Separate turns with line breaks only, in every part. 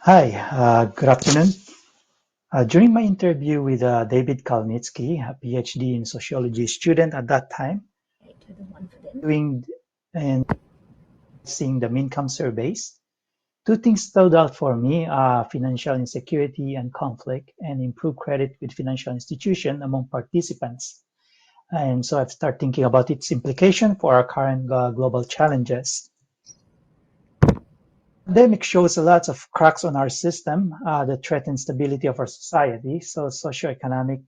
Hi, good afternoon. During my interview with David Kalnitsky, a PhD in sociology student at that time, doing and seeing the Mincome surveys, two things stood out for me: financial insecurity and conflict, and improved credit with financial institution among participants. And so I've started thinking about its implication for our current global challenges. Pandemic shows a lot of cracks on our system that threaten stability of our society. So socioeconomic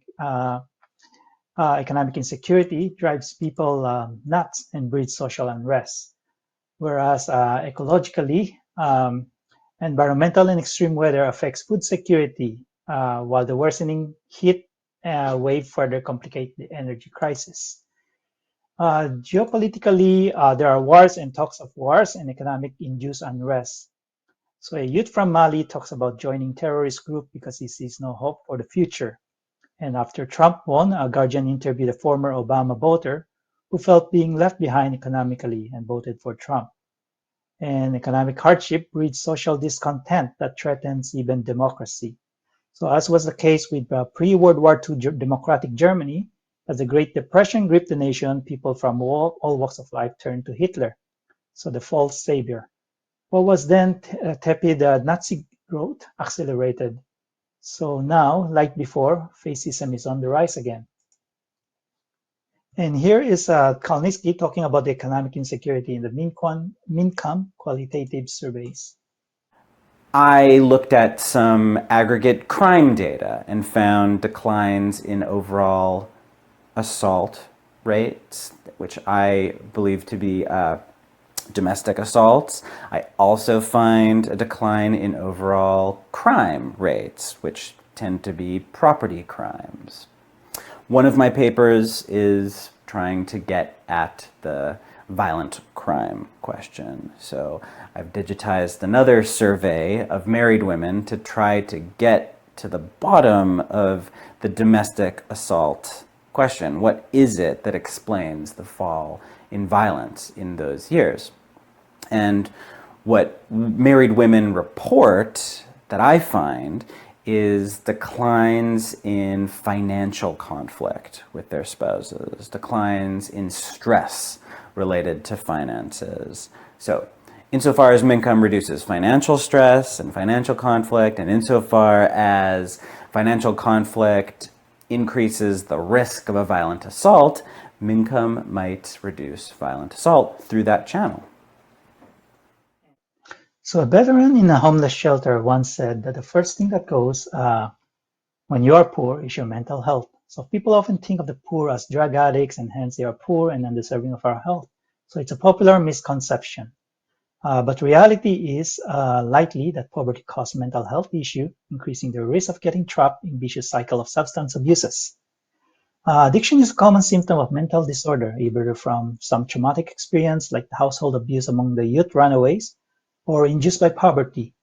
economic insecurity drives people nuts and breeds social unrest. Whereas ecologically, environmental and extreme weather affects food security, while the worsening heat wave further complicate the energy crisis. Geopolitically, there are wars and talks of wars and economic induced unrest. So a youth from Mali talks about joining terrorist group because he sees no hope for the future. And after Trump won, a Guardian interviewed a former Obama voter who felt being left behind economically and voted for Trump. And economic hardship breeds social discontent that threatens even democracy. So as was the case with pre-World War II democratic Germany, as the Great Depression gripped the nation, people from all walks of life turned to Hitler, so the false savior. What was then tepid Nazi growth accelerated. So now, like before, fascism is on the rise again. And here is Kalnitsky talking about the economic insecurity in the Mincome qualitative surveys.
I looked at some aggregate crime data and found declines in overall assault rates, which I believe to be domestic assaults. I also find a decline in overall crime rates, which tend to be property crimes. One of my papers is trying to get at the violent crime question. So I've digitized another survey of married women to try to get to the bottom of the domestic assault question. What is it that explains the fall in violence in those years? And what married women report that I find is declines in financial conflict with their spouses, declines in stress related to finances. So insofar as Mincome reduces financial stress and financial conflict, and insofar as financial conflict increases the risk of a violent assault, Mincome might reduce violent assault through that channel.
So a veteran in a homeless shelter once said that the first thing that goes when you are poor is your mental health. So people often think of the poor as drug addicts and hence they are poor and undeserving of our help. So it's a popular misconception. But reality is likely that poverty causes mental health issue, increasing the risk of getting trapped in vicious cycle of substance abuses. Addiction is a common symptom of mental disorder, either from some traumatic experience like household abuse among the youth runaways or induced by poverty.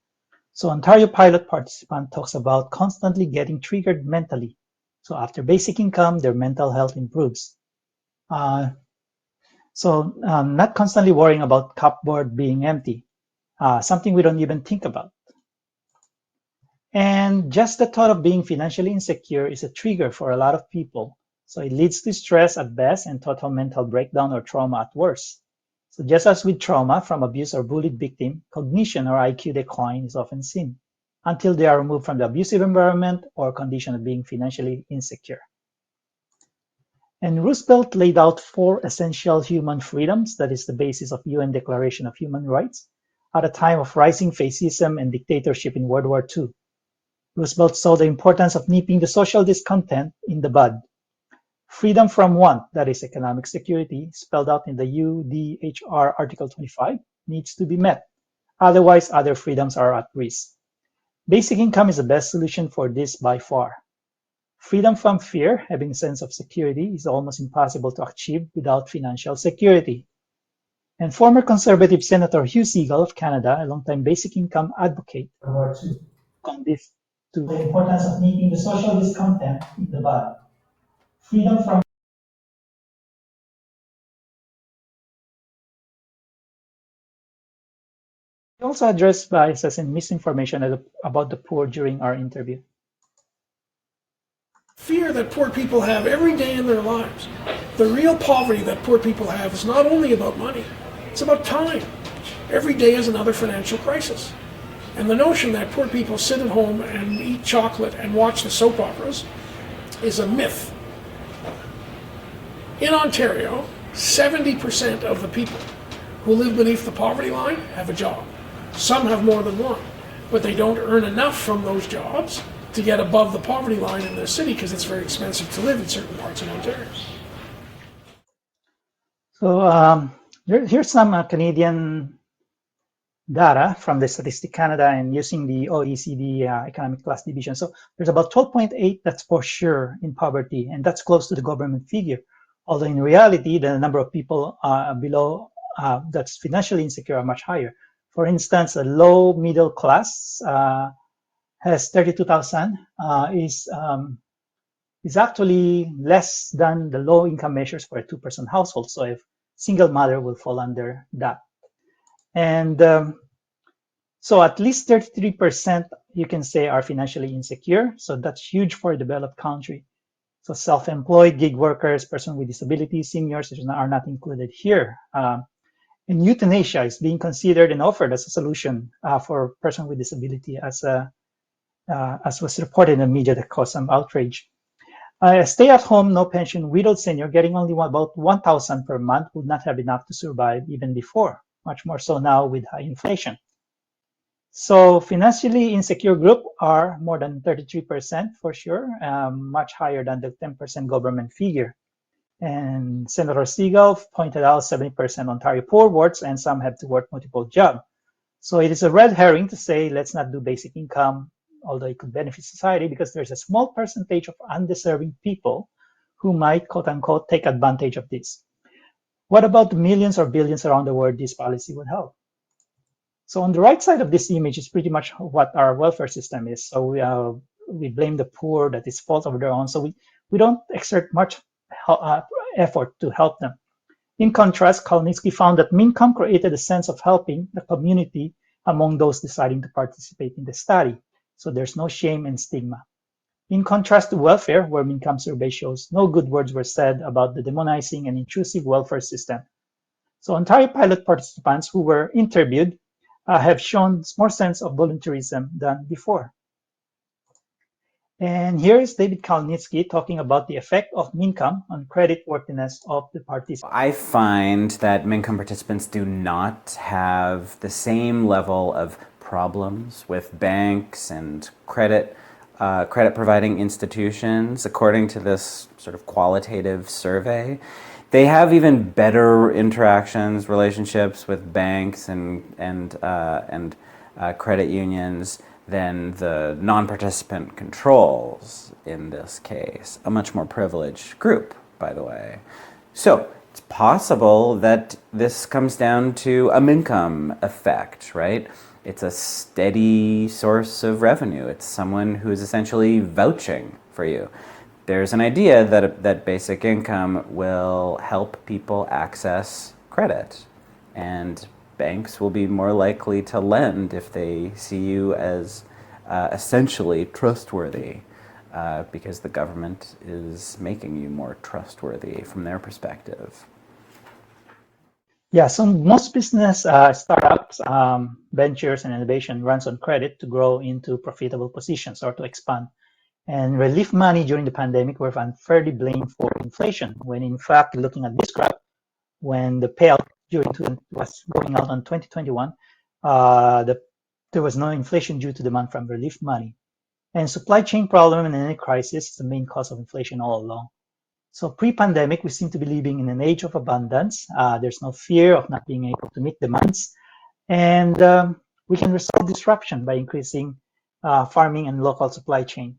So Ontario pilot participant talks about constantly getting triggered mentally. So after basic income, their mental health improves. Not constantly worrying about cupboard being empty, something we don't even think about. And just the thought of being financially insecure is a trigger for a lot of people. So it leads to stress at best and total mental breakdown or trauma at worst. So just as with trauma from abuse or bullied victim, cognition or IQ decline is often seen until they are removed from the abusive environment or condition of being financially insecure. And Roosevelt laid out four essential human freedoms that is the basis of UN Declaration of Human Rights at a time of rising fascism and dictatorship in World War II. Roosevelt saw the importance of nipping the social discontent in the bud. Freedom from want, that is economic security, spelled out in the UDHR Article 25, needs to be met. Otherwise, other freedoms are at risk. Basic income is the best solution for this by far. Freedom from fear, having a sense of security, is almost impossible to achieve without financial security. And former Conservative Senator Hugh Segal of Canada, a longtime basic income advocate, on this to the importance of nipping the social discontent in the bud. Freedom from We also addressed biases and misinformation about the poor during our interview.
Fear that poor people have every day in their lives. The real poverty that poor people have is not only about money, it's about time. Every day is another financial crisis. And the notion that poor people sit at home and eat chocolate and watch the soap operas is a myth. In Ontario, 70% of the people who live beneath the poverty line have a job. Some have more than one, but they don't earn enough from those jobs to get above the poverty line in their city because it's very expensive to live in certain parts of Ontario.
So here's some Canadian data from the Statistic Canada and using the OECD economic class division. So there's about 12.8 that's for sure in poverty, and that's close to the government figure. Although in reality, the number of people below that's financially insecure are much higher. For instance, a low middle class has 32,000 is actually less than the low income measures for a two-person household. So a single mother will fall under that. And so at least 33% you can say are financially insecure. So that's huge for a developed country. So self-employed, gig workers, person with disabilities, seniors are not included here. And euthanasia is being considered and offered as a solution for person with disability, as was reported in the media that caused some outrage. Stay at home, no pension, widowed senior getting only about 1,000 per month would not have enough to survive even before, much more so now with high inflation. So financially insecure group are more than 33% for sure, much higher than the 10% government figure. And Senator Segal pointed out 70% Ontario poor works and some have to work multiple jobs. So it is a red herring to say let's not do basic income, although it could benefit society, because there's a small percentage of undeserving people who might, quote unquote, take advantage of this. What about the millions or billions around the world this policy would help? So on the right side of this image is pretty much what our welfare system is. So we blame the poor that it's fault of their own. So we don't exert much effort to help them. In contrast, Kalnitsky found that Mincome created a sense of helping the community among those deciding to participate in the study. So there's no shame and stigma. In contrast to welfare, where Mincome survey shows no good words were said about the demonizing and intrusive welfare system. So Ontario pilot participants who were interviewed have shown more sense of volunteerism than before. And here is David Kalnitsky talking about the effect of Mincome on credit worthiness of the participants.
I find that Mincome participants do not have the same level of problems with banks and credit providing institutions, according to this sort of qualitative survey. They have even better interactions, relationships with banks and credit unions than the non-participant controls in this case, a much more privileged group, by the way. So it's possible that this comes down to a Mincome effect, right? It's a steady source of revenue. It's someone who's essentially vouching for you. There's an idea that basic income will help people access credit, and banks will be more likely to lend if they see you as essentially trustworthy, because the government is making you more trustworthy from their perspective.
Yeah, so most business startups, ventures, and innovation runs on credit to grow into profitable positions or to expand. And relief money during the pandemic were unfairly blamed for inflation, when in fact, looking at this graph, when the payout was going out on 2021, there was no inflation due to demand from relief money. And supply chain problem in any crisis is the main cause of inflation all along. So pre-pandemic, we seem to be living in an age of abundance. There's no fear of not being able to meet demands. And we can resolve disruption by increasing farming and local supply chain.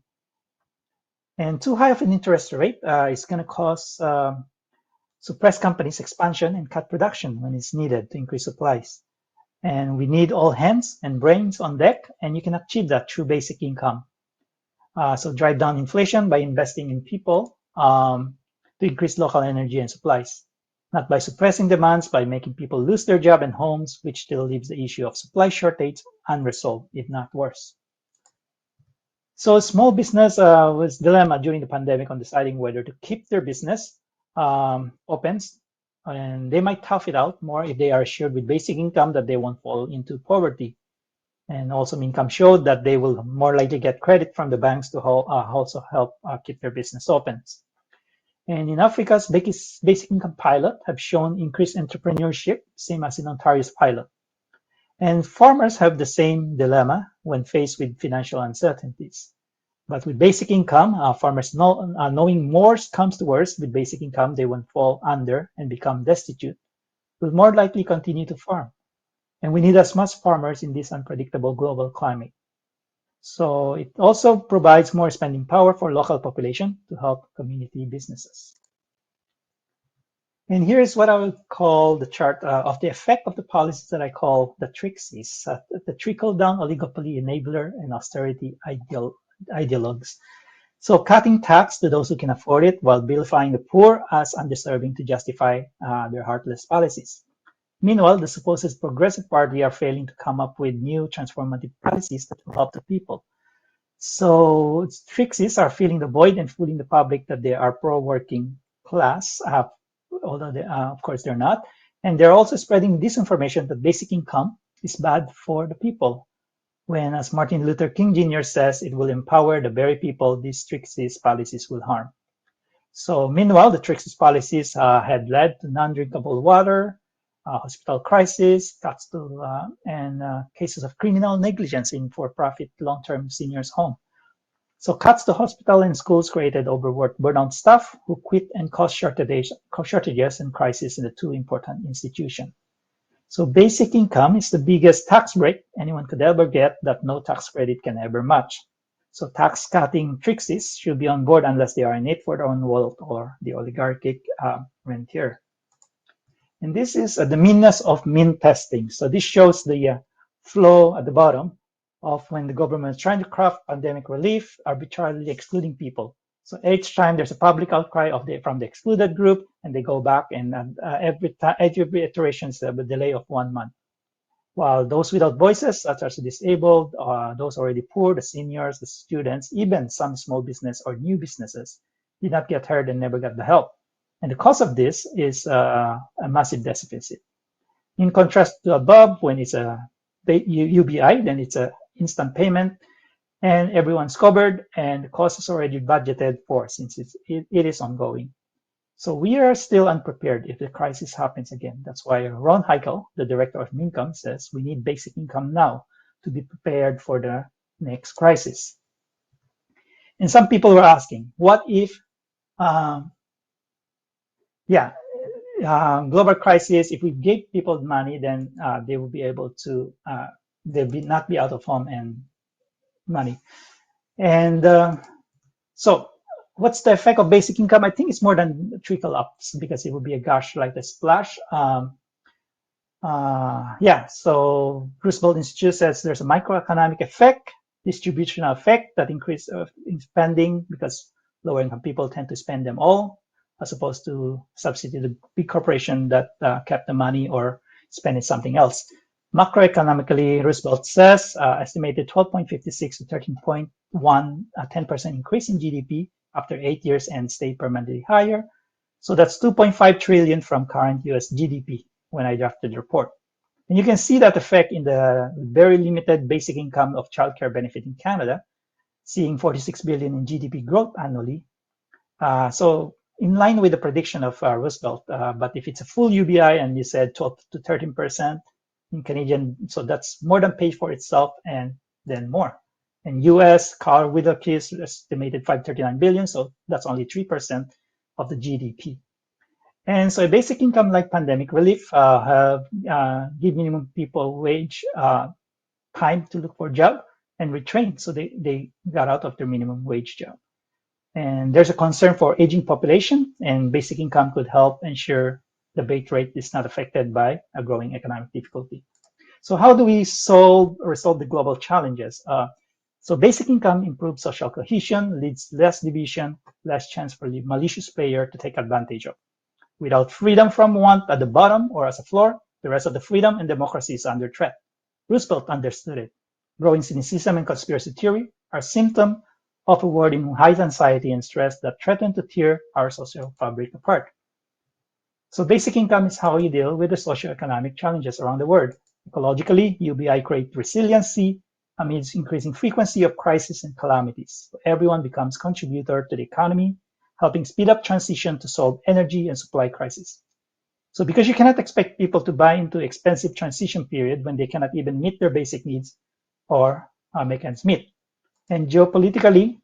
And too high of an interest rate is going to cause suppress companies' expansion and cut production when it's needed to increase supplies. And we need all hands and brains on deck, and you can achieve that through basic income. So drive down inflation by investing in people to increase local energy and supplies. not by suppressing demands, by making people lose their job and homes, which still leaves the issue of supply shortage unresolved, if not worse. So small business was dilemma during the pandemic on deciding whether to keep their business open, and they might tough it out more if they are assured with basic income that they won't fall into poverty. And also Mincome showed that they will more likely get credit from the banks to also help keep their business open. And in Africa's basic income pilot have shown increased entrepreneurship, same as in Ontario's pilot. And farmers have the same dilemma when faced with financial uncertainties. But with basic income, farmers knowing more comes to worse, with basic income, they won't fall under and become destitute, will more likely continue to farm. And we need as much farmers in this unpredictable global climate. So it also provides more spending power for local population to help community businesses. And here's what I would call the chart of the effect of the policies that I call the trixies, the trickle-down oligopoly enabler and austerity ideologues. So cutting tax to those who can afford it while vilifying the poor as undeserving to justify their heartless policies. Meanwhile, the supposed progressive party are failing to come up with new transformative policies that will help the people. So trixies are filling the void and fooling the public that they are pro-working class, although of course they're not. And they're also spreading disinformation that basic income is bad for the people, when, as Martin Luther King Jr. says, it will empower the very people these trixies policies will harm. So meanwhile, the trixies policies had led to non-drinkable water, hospital crisis, cuts to and cases of criminal negligence in for-profit long-term seniors' home. So cuts to hospital and schools created overworked, burnout staff who quit and caused shortages and crises in the two important institutions. So basic income is the biggest tax break anyone could ever get that no tax credit can ever match. So tax cutting trixies should be on board unless they are in it for their own wealth or the oligarchic rentier. And this is the meanness of mean testing. So this shows the flow at the bottom of when the government is trying to craft pandemic relief, arbitrarily excluding people. So each time there's a public outcry from the excluded group, and they go back, and every iteration is a delay of 1 month. While those without voices, such as the disabled, those already poor, the seniors, the students, even some small business or new businesses, did not get heard and never got the help. And the cause of this is a massive deficit. In contrast to above, when it's a UBI, then it's an instant payment, and everyone's covered, and the cost is already budgeted for since it is ongoing. So we are still unprepared if the crisis happens again. That's why Ron Heikel, the director of Mincome, says we need basic income now to be prepared for the next crisis. And some people were asking, what if, global crisis, if we give people money, then they will be able to, not be out of home and money. And so what's the effect of basic income? I think it's more than trickle ups, because it would be a gush like a splash. So Roosevelt Institute says there's a microeconomic effect, distributional effect that increase in spending because lower income people tend to spend them all, as opposed to subsidy the big corporation that kept the money or spend it something else. Macroeconomically, Roosevelt says estimated 12.56 to 13.1, a 10% increase in GDP after 8 years and stay permanently higher. So that's 2.5 trillion from current US GDP when I drafted the report. And you can see that effect in the very limited basic income of childcare benefit in Canada, seeing 46 billion in GDP growth annually. So in line with the prediction of Roosevelt, but if it's a full UBI and you said 12 to 13% in Canadian, so that's more than paid for itself and then more. In US, car widow kids estimated 539 billion, so that's only 3% of the GDP. And so a basic income like pandemic relief give minimum people wage time to look for a job and retrain, so they got out of their minimum wage job. And there's a concern for aging population, and basic income could help ensure the birth rate is not affected by a growing economic difficulty. So how do we resolve the global challenges? So basic income improves social cohesion, leads less division, less chance for the malicious player to take advantage of. Without freedom from want at the bottom or as a floor, the rest of the freedom and democracy is under threat. Roosevelt understood it. Growing cynicism and conspiracy theory are symptoms of a world in high anxiety and stress that threaten to tear our social fabric apart. So basic income is how you deal with the socioeconomic challenges around the world. Ecologically, UBI creates resiliency amidst increasing frequency of crises and calamities. So everyone becomes contributor to the economy, helping speed up transition to solve energy and supply crises. So because you cannot expect people to buy into expensive transition period when they cannot even meet their basic needs or make ends meet. And geopolitically,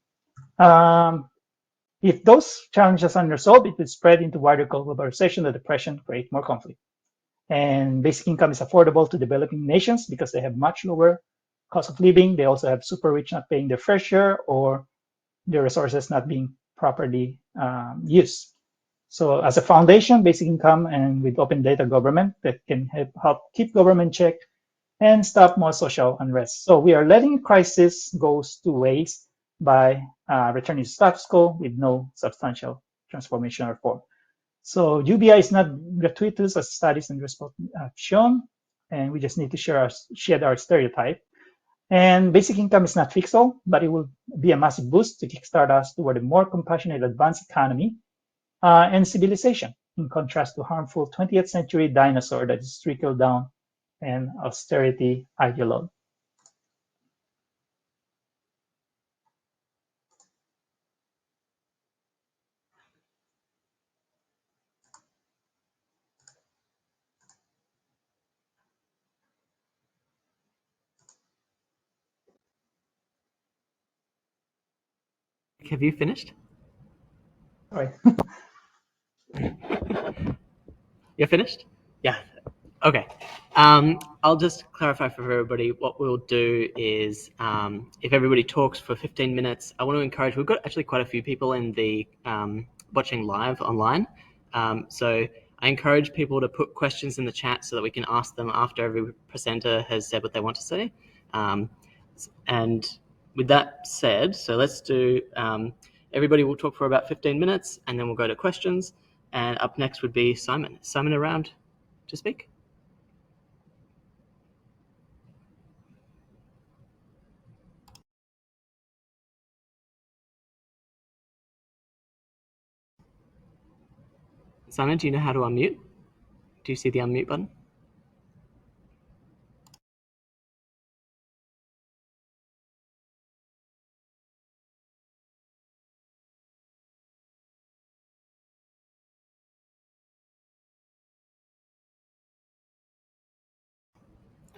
if those challenges are unresolved, it will spread into wider globalization or depression, create more conflict. And basic income is affordable to developing nations because they have much lower cost of living. They also have super rich not paying their fair share or their resources not being properly used. So as a foundation, basic income and with open data government that can help keep government check and stop more social unrest. So we are letting crisis go two ways by returning to status quo with no substantial transformation or reform. So UBI is not gratuitous as studies and results have shown, and we just need to shed our stereotype. And basic income is not fixable, but it will be a massive boost to kickstart us toward a more compassionate, advanced economy and civilization, in contrast to harmful 20th century dinosaur that is trickled down and austerity ideologue.
Have you finished?
All right.
You're finished? Yeah. Okay. I'll just clarify for everybody. What we'll do is, if everybody talks for 15 minutes, I want to encourage. We've got actually quite a few people in the watching live online, so I encourage people to put questions in the chat so that we can ask them after every presenter has said what they want to say. And with that said, so let's do. Everybody will talk for about 15 minutes, and then we'll go to questions. And up next would be Simon. Is Simon around to speak? Simon, do you know how to unmute? Do you see the unmute button?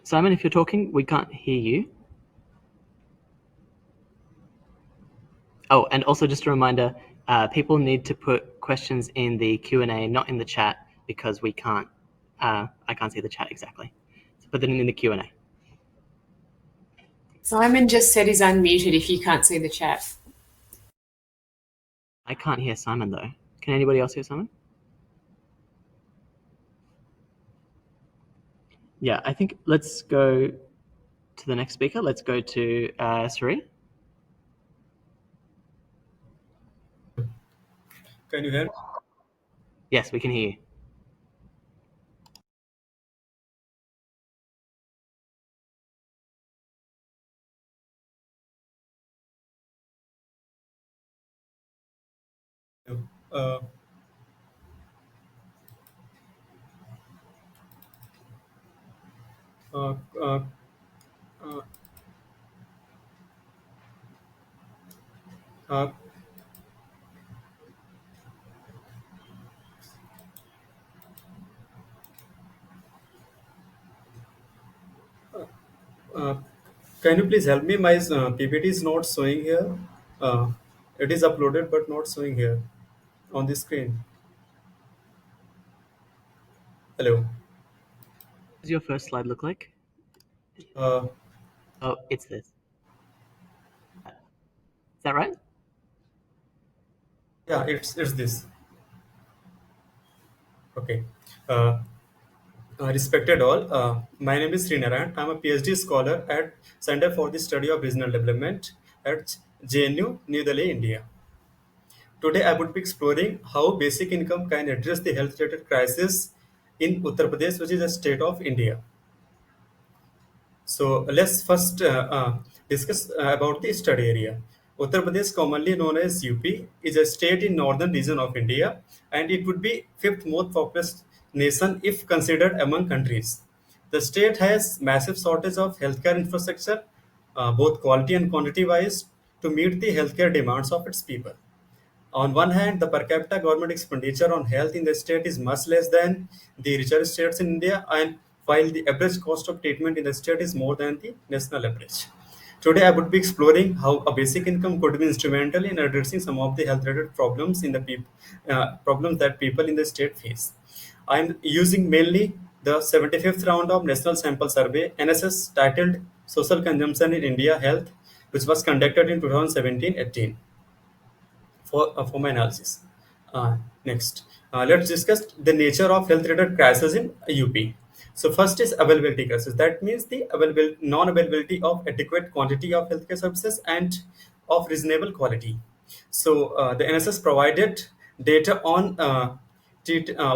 Simon, if you're talking, we can't hear you. Oh, and also just a reminder, people need to put questions in the Q&A, not in the chat, because we can't. I can't see the chat exactly. So put them in the Q&A.
Simon just said he's unmuted if you can't see the chat.
I can't hear Simon though. Can anybody else hear Simon? Yeah, I think let's go to the next speaker. Let's go to Sri.
Can you hear me?
Yes, we can hear you.
Uh, uh, uh, uh, uh, uh, can you please help me? My PPT is not showing here. It is uploaded but not showing here on the screen. Hello.
What does your first slide look like?
Uh,
Oh, it's this. Is that right?
yeah, it's this. Okay. Uh, Respected all, my name is Narayan. I'm a PhD scholar at Center for the Study of Regional Development at JNU, New Delhi, India. Today, I would be exploring how basic income can address the health-related crisis in Uttar Pradesh, which is a state of India. So let's first discuss about the study area. Uttar Pradesh, commonly known as UP, is a state in northern region of India, and it would be fifth most populous nation if considered among countries. The state has massive shortage of healthcare infrastructure, both quality and quantity wise, to meet the healthcare demands of its people. On one hand, the per capita government expenditure on health in the state is much less than the richer states in India, and while the average cost of treatment in the state is more than the national average. Today, I would be exploring how a basic income could be instrumental in addressing some of the health-related problems in the problems that people in the state face. I'm using mainly the 75th round of National Sample Survey (NSS) titled "Social Consumption in India Health," which was conducted in 2017-18 for my analysis. Next, let's discuss the nature of health-related crisis in UP. So first is availability crisis. That means the non-availability of adequate quantity of healthcare services and of reasonable quality. So the NSS provided data on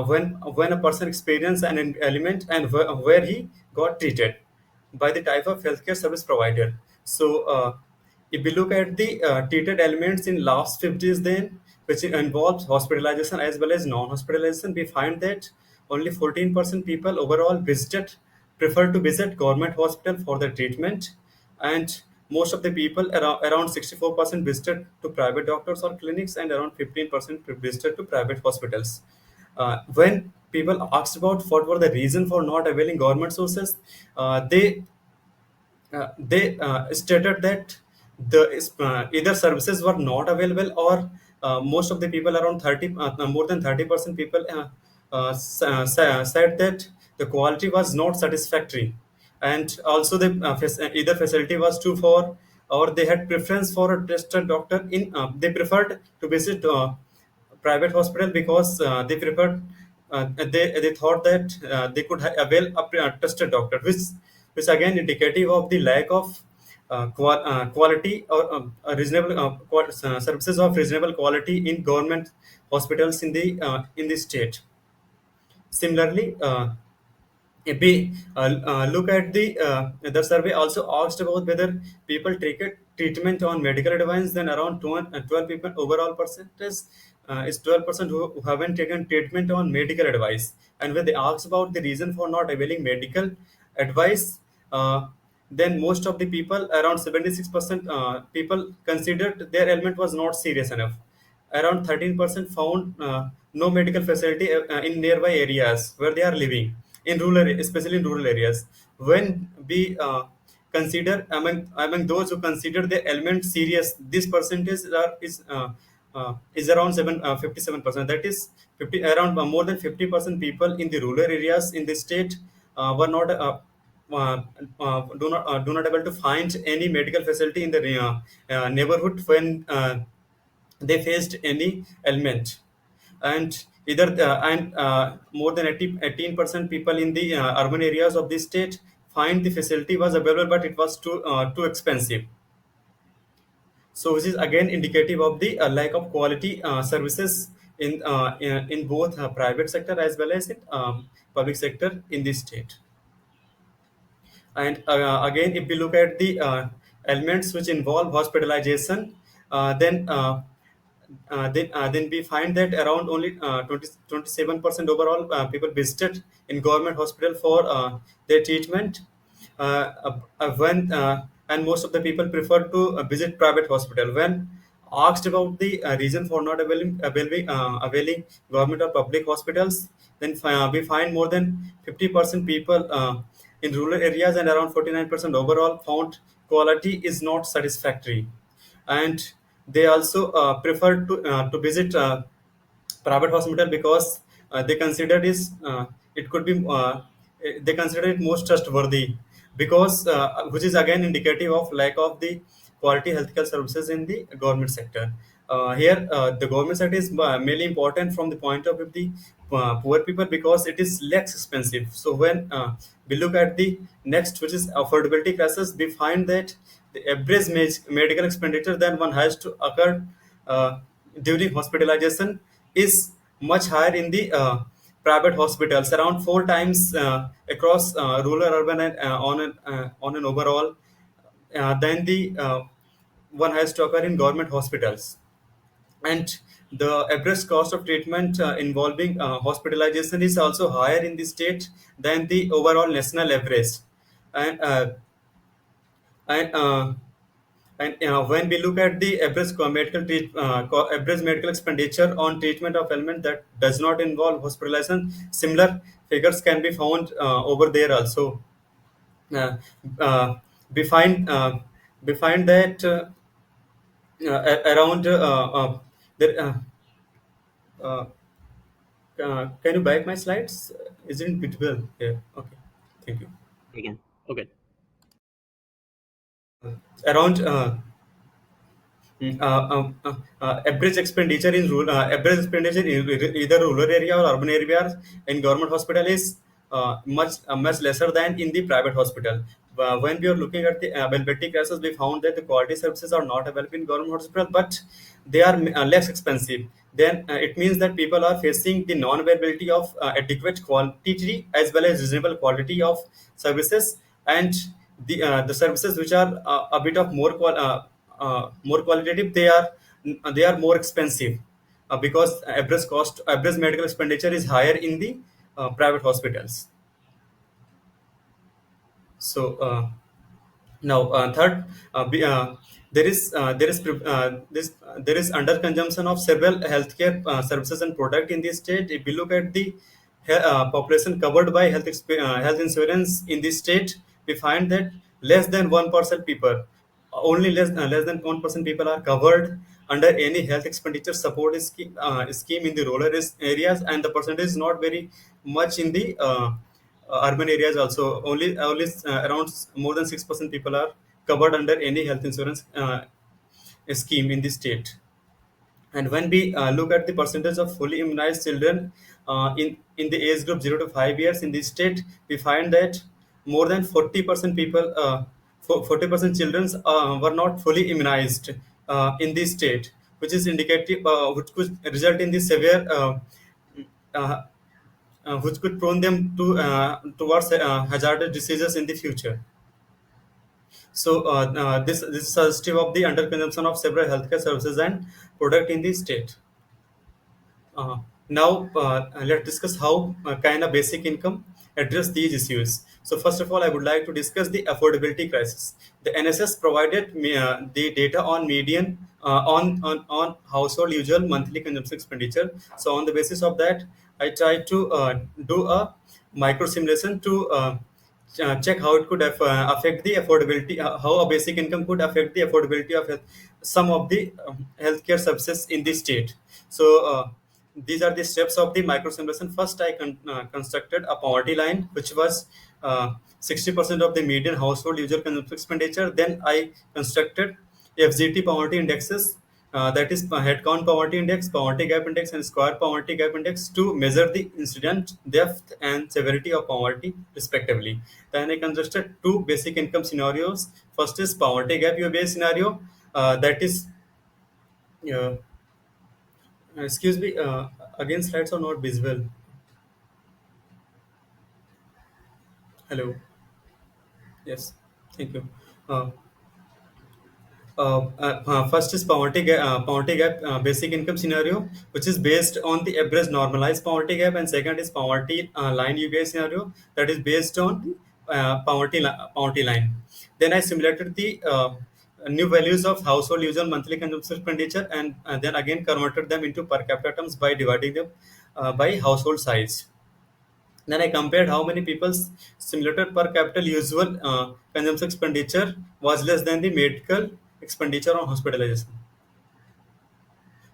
when a person experienced an ailment and where he got treated by the type of healthcare service provider. So if we look at the treated elements in last 50s, then which involves hospitalization as well as non-hospitalization, we find that only 14% people overall prefer to visit government hospital for the treatment, and most of the people around 64% visited to private doctors or clinics, and around 15% visited to private hospitals. When people asked about what were the reason for not availing government sources, they stated that either services were not available, or most of the people around 30 more than 30% people said that the quality was not satisfactory, and also the either facility was too far, or they had preference for a trusted doctor in they preferred to visit private hospital because they thought that they could avail a trusted doctor, which again indicative of the lack of quality or reasonable services of reasonable quality in government hospitals in the state. Similarly, if we look at the survey also asked about whether people take a treatment on medical advice, then around 12 people overall percentage is 12% who haven't taken treatment on medical advice. And when they asked about the reason for not availing medical advice, then most of the people, around 76% people, considered their ailment was not serious enough. Around 13% found no medical facility in nearby areas where they are living, in rural, especially in rural areas. When we consider among those who consider the ailment serious, this percentage is around 57%. That is 50, around more than 50% people in the rural areas in the state were not do not able to find any medical facility in the neighborhood when they faced any ailment. And either and more than 18% people in the urban areas of the state find the facility was available, but it was too expensive. So which is again indicative of the lack of quality services in both private sector as well as in public sector in the state. And again, if we look at the elements which involve hospitalization, then we find that around only 27% overall people visited in government hospital for their treatment, when and most of the people prefer to visit private hospital. When asked about the reason for not availing government or public hospitals, then we find more than 50% people in rural areas and around 49% overall found quality is not satisfactory, and they also prefer to visit private hospital because they consider it could be they consider it most trustworthy, because which is again indicative of lack of the quality healthcare services in the government sector. Here, the government sector is mainly important from the point of view of the poor people because it is less expensive. So when we look at the next, which is affordability crisis, we find that the average medical expenditure that one has to occur during hospitalization is much higher in the private hospitals, around 4 times across rural, urban, and on an overall than the one has to occur in government hospitals. And the average cost of treatment involving hospitalization is also higher in the state than the overall national average. And and when we look at the average medical expenditure on treatment of ailment that does not involve hospitalization, similar figures can be found over there also. Uh, uh, we find that around there. Uh, can you back my slides? Isn't visible here? Okay, thank you.
Again. Okay.
Around average expenditure in either rural area or urban area in government hospital is much lesser than in the private hospital. When we are looking at the availability crisis, we found that the quality services are not available in government hospital, but they are less expensive. Then it means that people are facing the non-availability of adequate quantity as well as reasonable quality of services, and the services which are a bit of more qualitative, they are more expensive because average medical expenditure is higher in the private hospitals. So now, third, there is under consumption of several healthcare services and product in the state. If we look at the population covered by health insurance in the state, we find that less than 1% people, only less than 1% people are covered under any health expenditure support scheme in the rural areas, and the percentage is not very much in the urban areas also. Only around more than 6% people are covered under any health insurance scheme in the state. And when we look at the percentage of fully immunized children in the age group 0 to 5 years in this state, we find that more than 40% people, 40% children were not fully immunized in this state, which is indicative, which could result in the severe, uh, which could prone them to towards hazardous diseases in the future. So this is suggestive of the underconsumption of several healthcare services and product in the state. Uh, Now, let's discuss how can a basic income address these issues. So, first of all, I would like to discuss the affordability crisis. The NSS provided me, the data on median on household usual monthly consumption expenditure. So, on the basis of that, I tried to do a micro simulation to check how it could affect the affordability, how a basic income could affect the affordability of some of the healthcare services in the state. So these are the steps of the micro simulation. First, I constructed a poverty line, which was 60% of the median household usual consumption expenditure. Then I constructed FGT poverty indexes, that is head count poverty index, poverty gap index, and square poverty gap index to measure the incident, depth, and severity of poverty respectively. Then I constructed two basic income scenarios. First is poverty gap UBI scenario, that is uh, excuse me, again slides are not visible. Hello. Yes, thank you. Uh, First is poverty gap basic income scenario, which is based on the average normalized poverty gap, and second is poverty line UBI scenario, that is based on poverty line. Then I simulated the new values of household usual monthly consumption expenditure, and then again converted them into per capita terms by dividing them by household size. Then I compared how many people's simulated per capita usual consumption expenditure was less than the medical expenditure on hospitalization.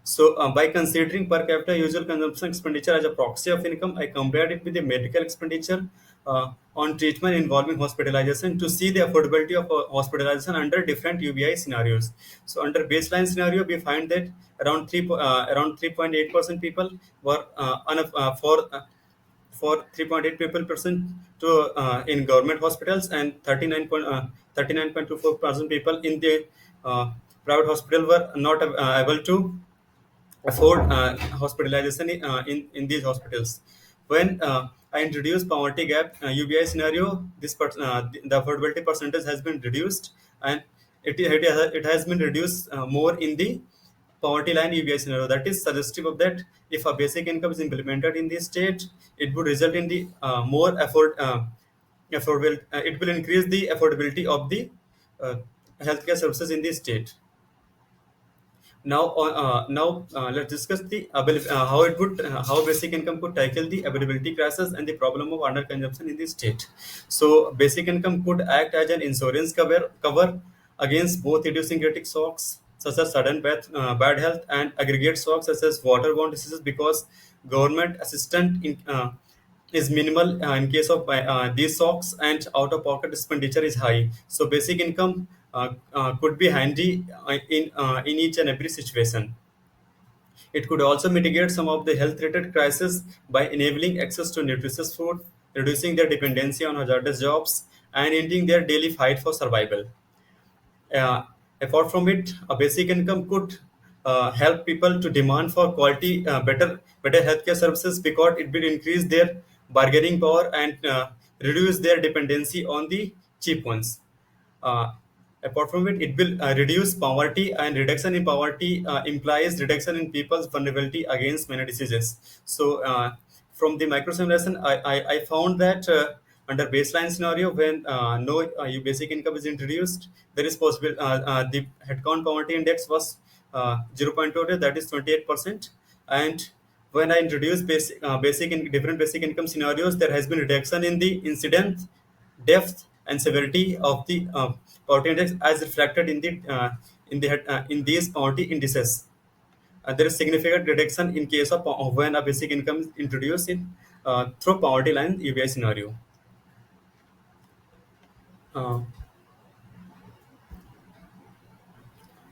So, by considering per capita usual consumption expenditure as a proxy of income, I compared it with the medical expenditure on treatment involving hospitalization to see the affordability of hospitalization under different UBI scenarios. So, under baseline scenario, we find that around 3.8% people were for 3.8 people percent to in government hospitals, and 39.24% people in the private hospital were not able to afford hospitalization in these hospitals. When I introduced poverty gap UBI scenario, the affordability percentage has been reduced, and it has been reduced more in the poverty line UBI scenario. That is suggestive of that if a basic income is implemented in the state, it would result in the more affordable. It will increase the affordability of the uh, healthcare services in the state. Let's discuss how basic income could tackle the availability crisis and the problem of under consumption in the state. So, basic income could act as an insurance cover against both idiosyncratic shocks such as bad health and aggregate shocks such as waterborne diseases, because government assistance is minimal in case of these shocks, and out-of-pocket expenditure is high. So basic income could be handy in each and every situation. It could also mitigate some of the health-related crises by enabling access to nutritious food, reducing their dependency on hazardous jobs, and ending their daily fight for survival. Uh, Apart from it, a basic income could help people to demand for quality, better healthcare services, because it will increase their bargaining power and reduce their dependency on the cheap ones. Uh, Apart from it, it will reduce poverty, and reduction in poverty implies reduction in people's vulnerability against many diseases. So, from the micro simulation, I found that under baseline scenario, when no basic income is introduced, there is possible the headcount poverty index was 0.2, that is 28%, and when I introduced different basic income scenarios, there has been reduction in the incidence, depth, and severity of the poverty index as reflected in these poverty indices. There is significant reduction in case of when a basic income is introduced in through poverty line UBI scenario. Uh,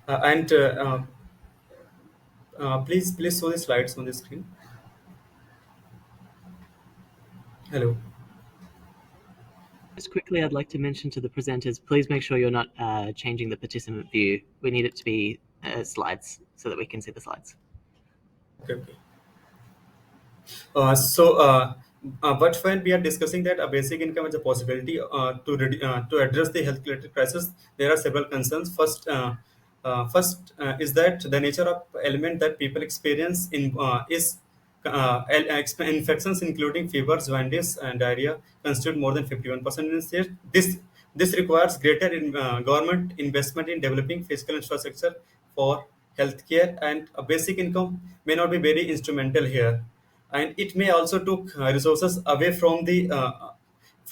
and Please show the slides on the screen. Hello.
Just quickly, I'd like to mention to the presenters, please make sure you're not changing the participant view. We need it to be slides so that we can see the slides.
Okay. But when we are discussing that a basic income is a possibility to address the health-related crisis, there are several concerns. First is that the nature of element that people experience is infections, including fevers, jaundice, and diarrhea, constitute more than 51% in the state. This requires greater government investment in developing physical infrastructure for healthcare, and a basic income may not be very instrumental here, and it may also took resources away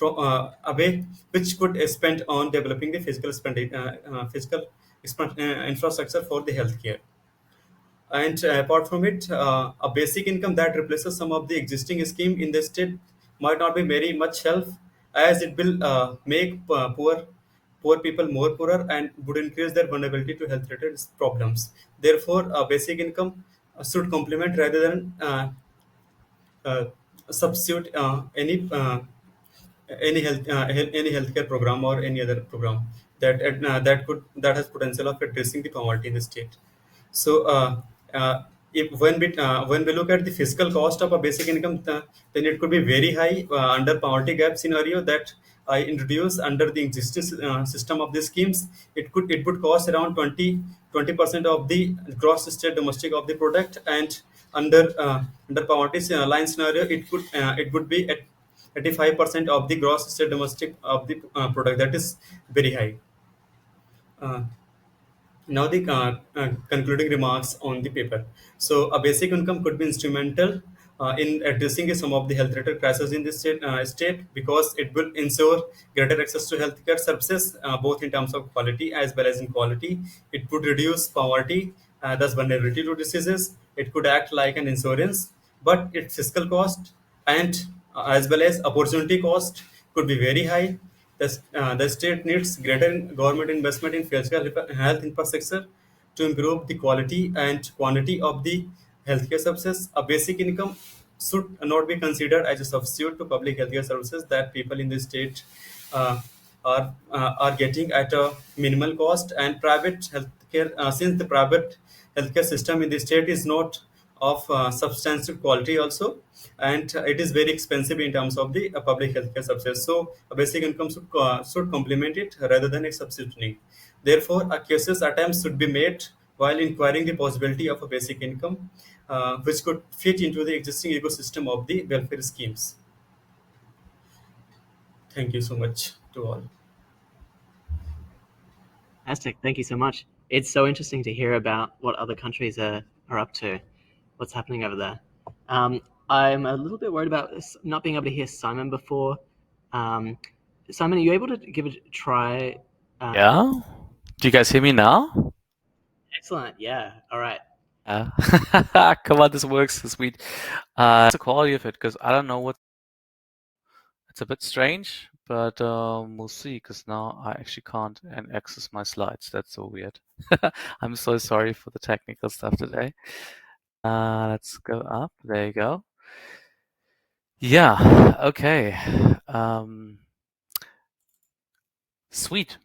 away, which could spend on developing the infrastructure for the healthcare. And apart from it, a basic income that replaces some of the existing scheme in the state might not be very much help, as it will make poor people more poorer and would increase their vulnerability to health related problems. Therefore, a basic income should complement rather than uh, substitute any healthcare program or any other program that has potential of addressing the poverty in the state. So, if when we look at the fiscal cost of a basic income, then it could be very high under poverty gap scenario that I introduce under the existing system of the schemes. It would cost around 20% of the gross state domestic of the product, and under poverty line scenario, it would be at 85% of the gross state domestic of the product. That is very high. Uh, Now the concluding remarks on the paper. So a basic income could be instrumental in addressing some of the health-related crises in this state, because it will ensure greater access to healthcare services, both in terms of quality as well as in quality. It would reduce poverty, thus vulnerability to diseases. It could act like an insurance, but its fiscal cost and as well as opportunity cost could be very high. The state needs greater government investment in physical health infrastructure to improve the quality and quantity of the healthcare services. A basic income should not be considered as a substitute to public healthcare services that people in the state uh, are getting at a minimal cost. And private healthcare, since the private healthcare system in the state is not of substantial quality also, and it is very expensive in terms of the public healthcare services. So a basic income should complement it rather than a substituting. Therefore, a cautious attempts should be made while inquiring the possibility of a basic income, which could fit into the existing ecosystem of the welfare schemes. Thank you so much to all.
Fantastic. Thank you so much. It's so interesting to hear about what other countries are up to, what's happening over there. I'm a little bit worried about not being able to hear Simon before. Simon, are you able to give it a try?
Yeah? Do you guys hear me now?
Excellent. Yeah. All right.
Come on, this works. So sweet. It's the quality of it because I don't know what. It's a bit strange, but we'll see. Because now I actually can't access my slides. That's so weird. I'm so sorry for the technical stuff today. Let's go up. There you go. Yeah. Okay. Sweet.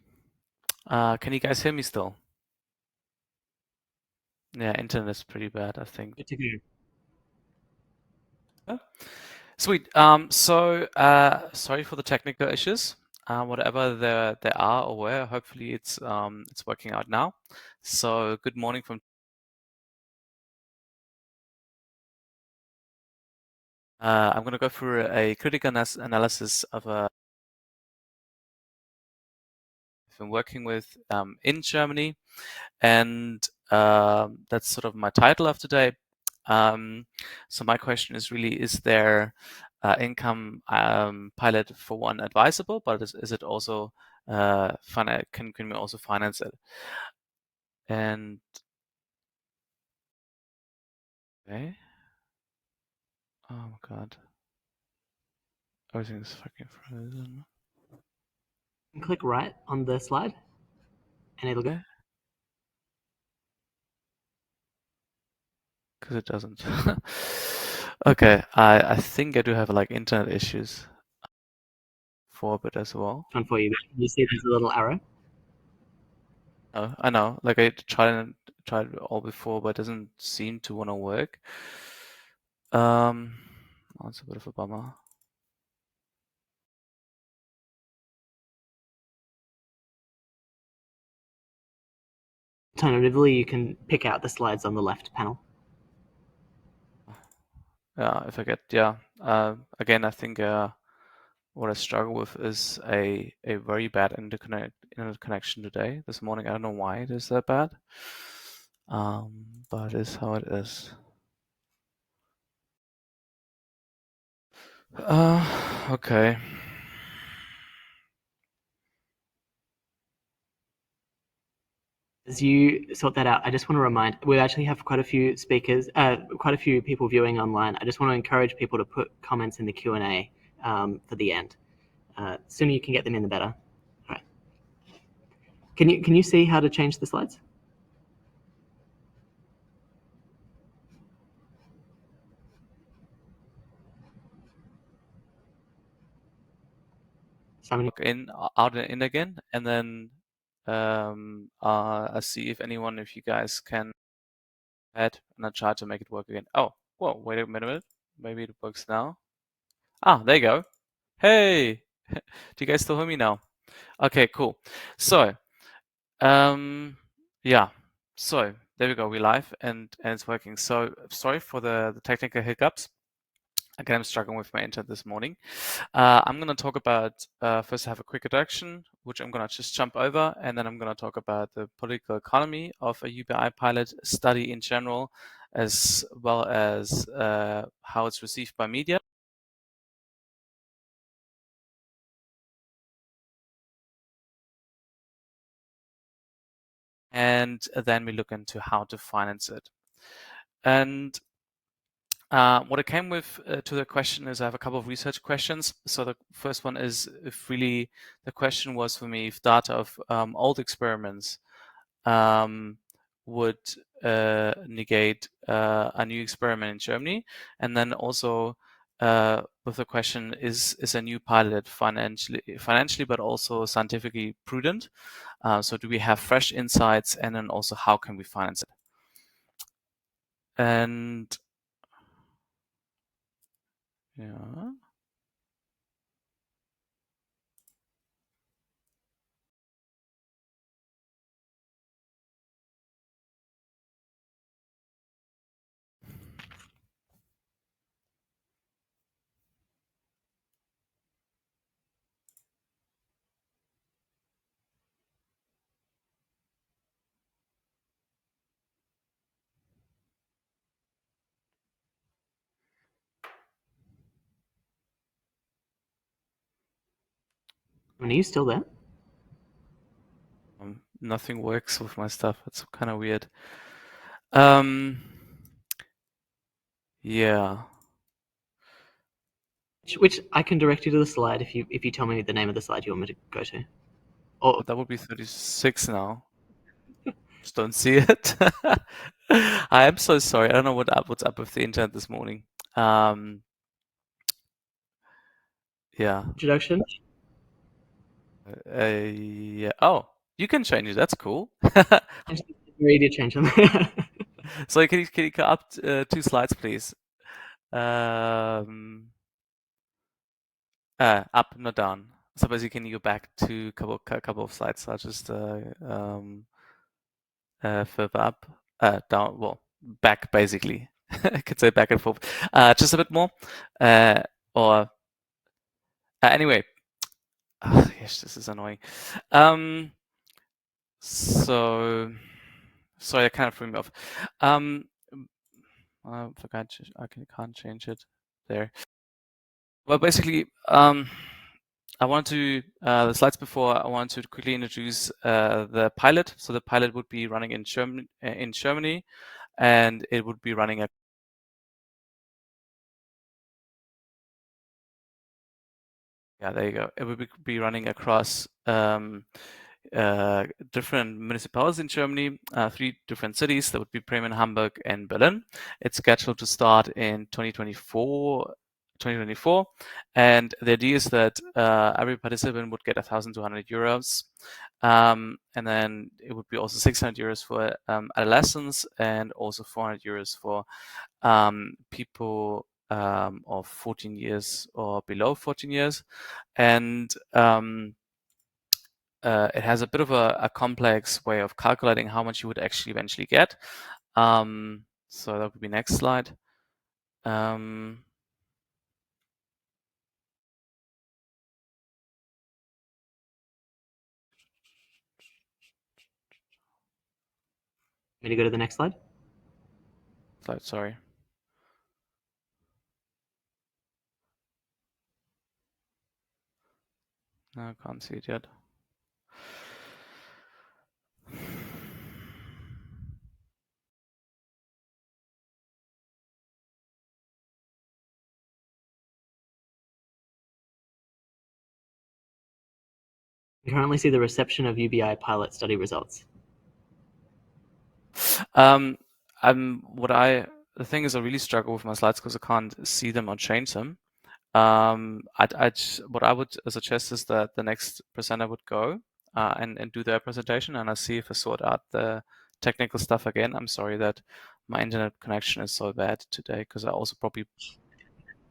Can you guys hear me still? Yeah, internet is pretty bad, I think.
Good to hear.
Sweet. Sorry for the technical issues. Whatever there are or were, hopefully it's working out now. So good morning from. I'm going to go through a critical analysis of a. I've been working with in Germany, and that's sort of my title of today. So my question is really: is there income pilot for one advisable, but is it also can we also finance it? And okay. Oh my god. Everything's fucking frozen.
Click right on the slide, and it'll go.
Okay. Because it doesn't. Okay, I think I do have like internet issues for a bit as well.
One for you. You see there's a little arrow.
Oh, I know. Like I tried it all before, but it doesn't seem to want to work. That's a bit of a bummer.
Alternatively, you can pick out the slides on the left panel.
Yeah, if I get again, I think what I struggle with is a very bad internet connection today. This morning, I don't know why it is that bad, but it's how it is. Okay.
As you sort that out, I just want to remind, we actually have quite a few speakers, quite a few people viewing online. I just want to encourage people to put comments in the Q&A for the end. Sooner you can get them in, the better. All right. Can you see how to change the slides? Simon?
Out and in again, and then I'll see if you guys can add, and I'll try to make it work again. Oh, whoa, wait a minute. Maybe it works now. Ah, there you go. Hey, do you guys still hear me now? Okay, cool. So, yeah. So there we go. We're live and it's working. So sorry for the technical hiccups. Again, I'm struggling with my internet this morning. I'm going to talk about, first I have a quick introduction, which I'm going to just jump over, and then I'm going to talk about the political economy of a UBI pilot study in general, as well as how it's received by media. And then we look into how to finance it. And what I came with to the question is I have a couple of research questions. So the first one is if really the question was for me if data of old experiments would negate a new experiment in Germany, and then also with the question is a new pilot financially but also scientifically prudent? So do we have fresh insights, and then also how can we finance it? And Yeah.
Are you still there?
Nothing works with my stuff. It's kind of weird. Yeah.
Which I can direct you to the slide if you tell me the name of the slide you want me to go to. Or
But that would be 36 now. Just don't see it. I am so sorry. I don't know what's up with the internet this morning. Yeah.
introduction.
Yeah. Oh, you can change it. That's cool.
Ready to change them.
So can you go up 2 slides, please? Up, not down. So basically, can you go back to a couple of slides? I'll just further up, down, well, back basically. I could say back and forth. Just a bit more, or anyway. Yes, this is annoying. So sorry, I kind of threw me off. I forgot. I can't change it there. Well, basically, I want to the slides before. I want to quickly introduce the pilot. So the pilot would be running in Germany, and it would be running yeah, there you go. It would be running across different municipalities in Germany, 3 different cities. That would be Bremen, Hamburg, and Berlin. It's scheduled to start in 2024. And the idea is that every participant would get 1,200 euros, and then it would be also 600 euros for adolescents, and also 400 euros for people of 14 years or below 14 years. And it has a bit of a complex way of calculating how much you would actually eventually get. So that would be next slide.
Me to go to the next slide?
Sorry. No, I can't see it yet.
We currently see the reception of UBI pilot study results.
The thing is, I really struggle with my slides because I can't see them or change them. What I would suggest is that the next presenter would go and do their presentation, and I'll see if I sort out the technical stuff again. I'm sorry that my internet connection is so bad today, because I also probably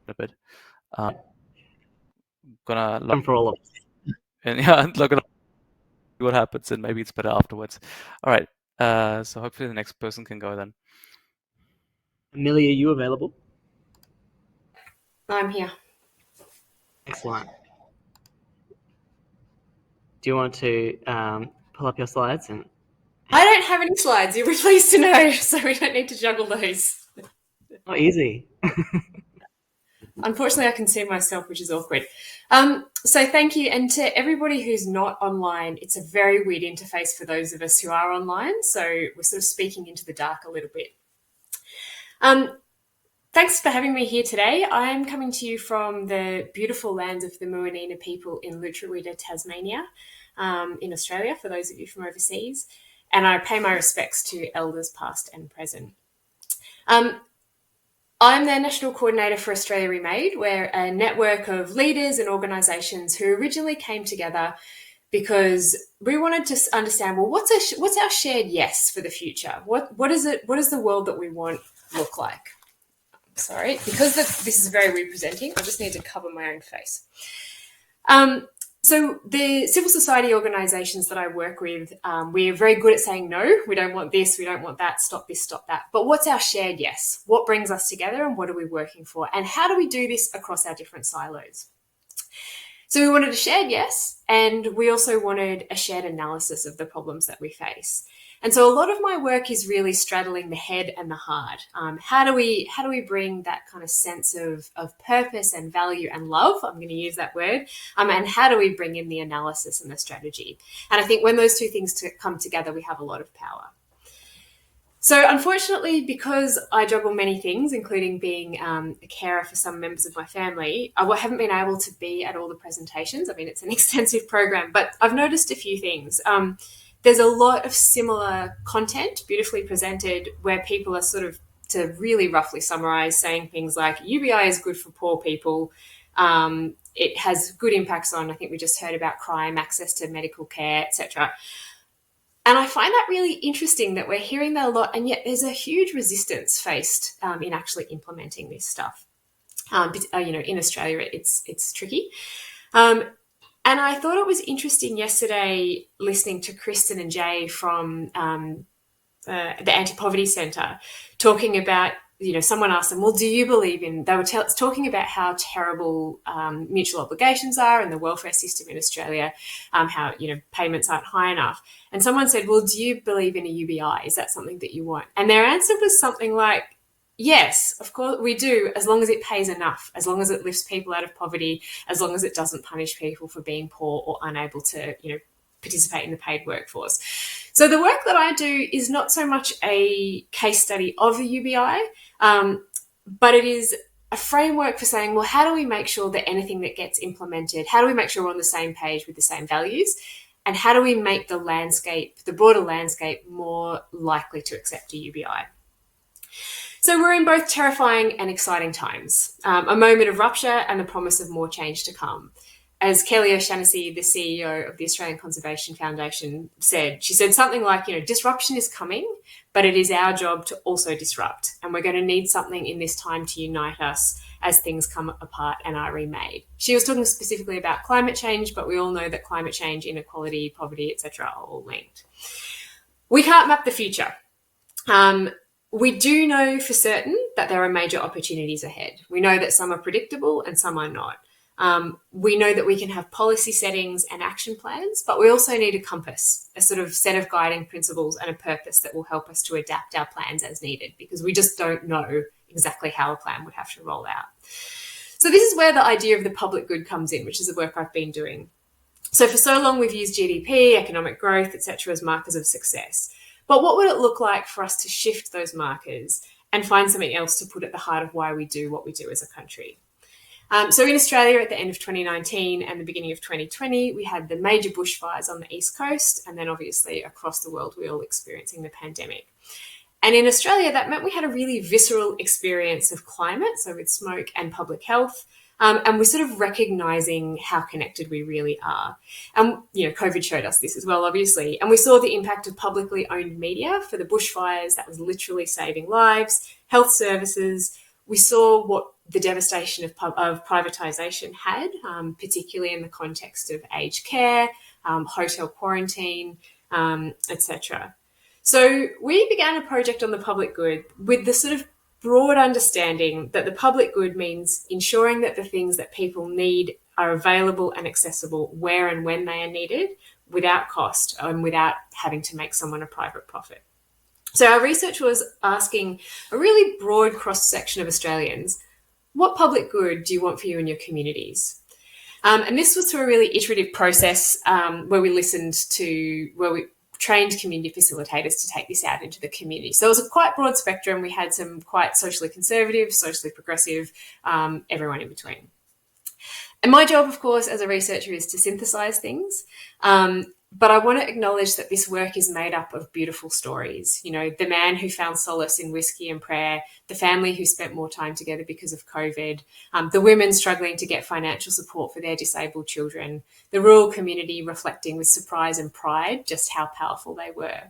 a bit gonna log
For all of us.
and yeah, log it up, see what happens, and maybe it's better afterwards. All right. So hopefully the next person can go then.
Millie, are you available?
I'm here.
Excellent. Do you want to pull up your slides? And
I don't have any slides, you'll be pleased to know, so we don't need to juggle those.
not easy.
Unfortunately, I can see myself, which is awkward. So thank you. And to everybody who's not online, it's a very weird interface for those of us who are online. So we're sort of speaking into the dark a little bit. Thanks for having me here today. I'm coming to you from the beautiful lands of the Muanina people in Lutruwita, Tasmania, in Australia, for those of you from overseas. And I pay my respects to elders past and present. I'm the National Coordinator for Australia reMADE. We're a network of leaders and organisations who originally came together because we wanted to understand, well, what's our shared yes for the future? What does the world that we want look like? Sorry, because this is very representing, I just need to cover my own face. So the civil society organisations that I work with, we're very good at saying no, we don't want this, we don't want that, stop this, stop that. But what's our shared yes? What brings us together and what are we working for? And how do we do this across our different silos? So we wanted a shared yes, and we also wanted a shared analysis of the problems that we face. And so a lot of my work is really straddling the head and the heart. How do we bring that kind of sense of purpose and value and love? I'm going to use that word. And how do we bring in the analysis and the strategy? And I think when those two things come together, we have a lot of power. So unfortunately, because I juggle many things, including being a carer for some members of my family, I haven't been able to be at all the presentations. I mean, it's an extensive program, but I've noticed a few things. There's a lot of similar content, beautifully presented, where people are sort of, to really roughly summarize, saying things like UBI is good for poor people. It has good impacts on, I think we just heard about crime, access to medical care, etc. And I find that really interesting that we're hearing that a lot, and yet there's a huge resistance faced in actually implementing this stuff. In Australia, it's tricky. And I thought it was interesting yesterday listening to Kristen and Jay from the Anti-Poverty Centre talking about, someone asked them, well, do you believe in, they were talking about how terrible mutual obligations are and the welfare system in Australia, how, payments aren't high enough. And someone said, well, do you believe in a UBI? Is that something that you want? And their answer was something like, yes, of course we do, as long as it pays enough, as long as it lifts people out of poverty, as long as it doesn't punish people for being poor or unable to, participate in the paid workforce. So the work that I do is not so much a case study of the UBI, but it is a framework for saying, well, how do we make sure that anything that gets implemented, how do we make sure we're on the same page with the same values? And how do we make the landscape, the broader landscape, more likely to accept a UBI? So we're in both terrifying and exciting times, a moment of rupture and the promise of more change to come. As Kelly O'Shannessy, the CEO of the Australian Conservation Foundation, said, she said something like, disruption is coming, but it is our job to also disrupt. And we're going to need something in this time to unite us as things come apart and are remade. She was talking specifically about climate change, but we all know that climate change, inequality, poverty, etc., are all linked. We can't map the future. We do know for certain that there are major opportunities ahead. We know that some are predictable and some are not. We know that we can have policy settings and action plans, but we also need a compass, a sort of set of guiding principles and a purpose that will help us to adapt our plans as needed, because we just don't know exactly how a plan would have to roll out. So this is where the idea of the public good comes in, which is the work I've been doing. So for so long, we've used GDP, economic growth, etc., as markers of success. But what would it look like for us to shift those markers and find something else to put at the heart of why we do what we do as a country? So in Australia at the end of 2019 and the beginning of 2020, we had the major bushfires on the East Coast, and then obviously across the world, we're all experiencing the pandemic. And in Australia, that meant we had a really visceral experience of climate, so with smoke and public health, and we're sort of recognising how connected we really are. And, COVID showed us this as well, obviously. And we saw the impact of publicly owned media for the bushfires. That was literally saving lives, health services. We saw what the devastation of privatisation had, particularly in the context of aged care, hotel quarantine, etc. So we began a project on the public good with the sort of broad understanding that the public good means ensuring that the things that people need are available and accessible where and when they are needed, without cost and without having to make someone a private profit. So our research was asking a really broad cross-section of Australians, what public good do you want for you and your communities? And this was through a really iterative process where we trained community facilitators to take this out into the community. So it was a quite broad spectrum. We had some quite socially conservative, socially progressive, everyone in between. And my job, of course, as a researcher is to synthesize things. But I want to acknowledge that this work is made up of beautiful stories. The man who found solace in whiskey and prayer, the family who spent more time together because of COVID, the women struggling to get financial support for their disabled children, the rural community reflecting with surprise and pride just how powerful they were.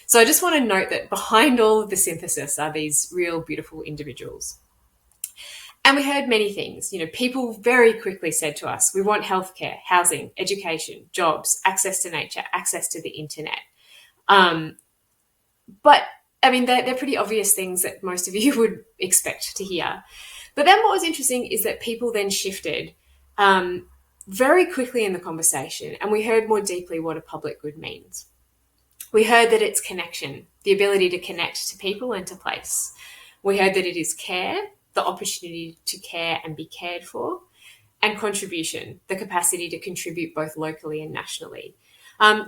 So I just want to note that behind all of the synthesis are these real beautiful individuals. And we heard many things. People very quickly said to us, we want healthcare, housing, education, jobs, access to nature, access to the internet. But I mean, they're pretty obvious things that most of you would expect to hear. But then what was interesting is that people then shifted very quickly in the conversation, and we heard more deeply what a public good means. We heard that it's connection, the ability to connect to people and to place. We heard that it is care, the opportunity to care and be cared for, and contribution, the capacity to contribute both locally and nationally.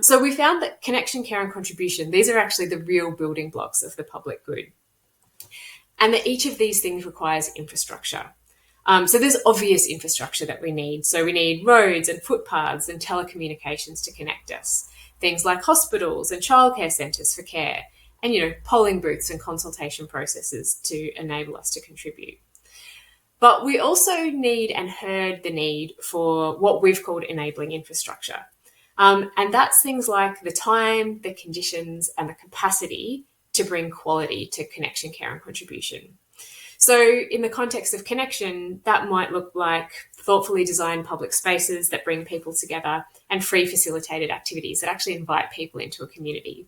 So we found that connection, care, and contribution, these are actually the real building blocks of the public good. And that each of these things requires infrastructure. So there's obvious infrastructure that we need. So we need roads and footpaths and telecommunications to connect us. Things like hospitals and childcare centres for care, and, polling booths and consultation processes to enable us to contribute. But we also need and heard the need for what we've called enabling infrastructure. And that's things like the time, the conditions, and the capacity to bring quality to connection, care, and contribution. So in the context of connection, that might look like thoughtfully designed public spaces that bring people together and free facilitated activities that actually invite people into a community.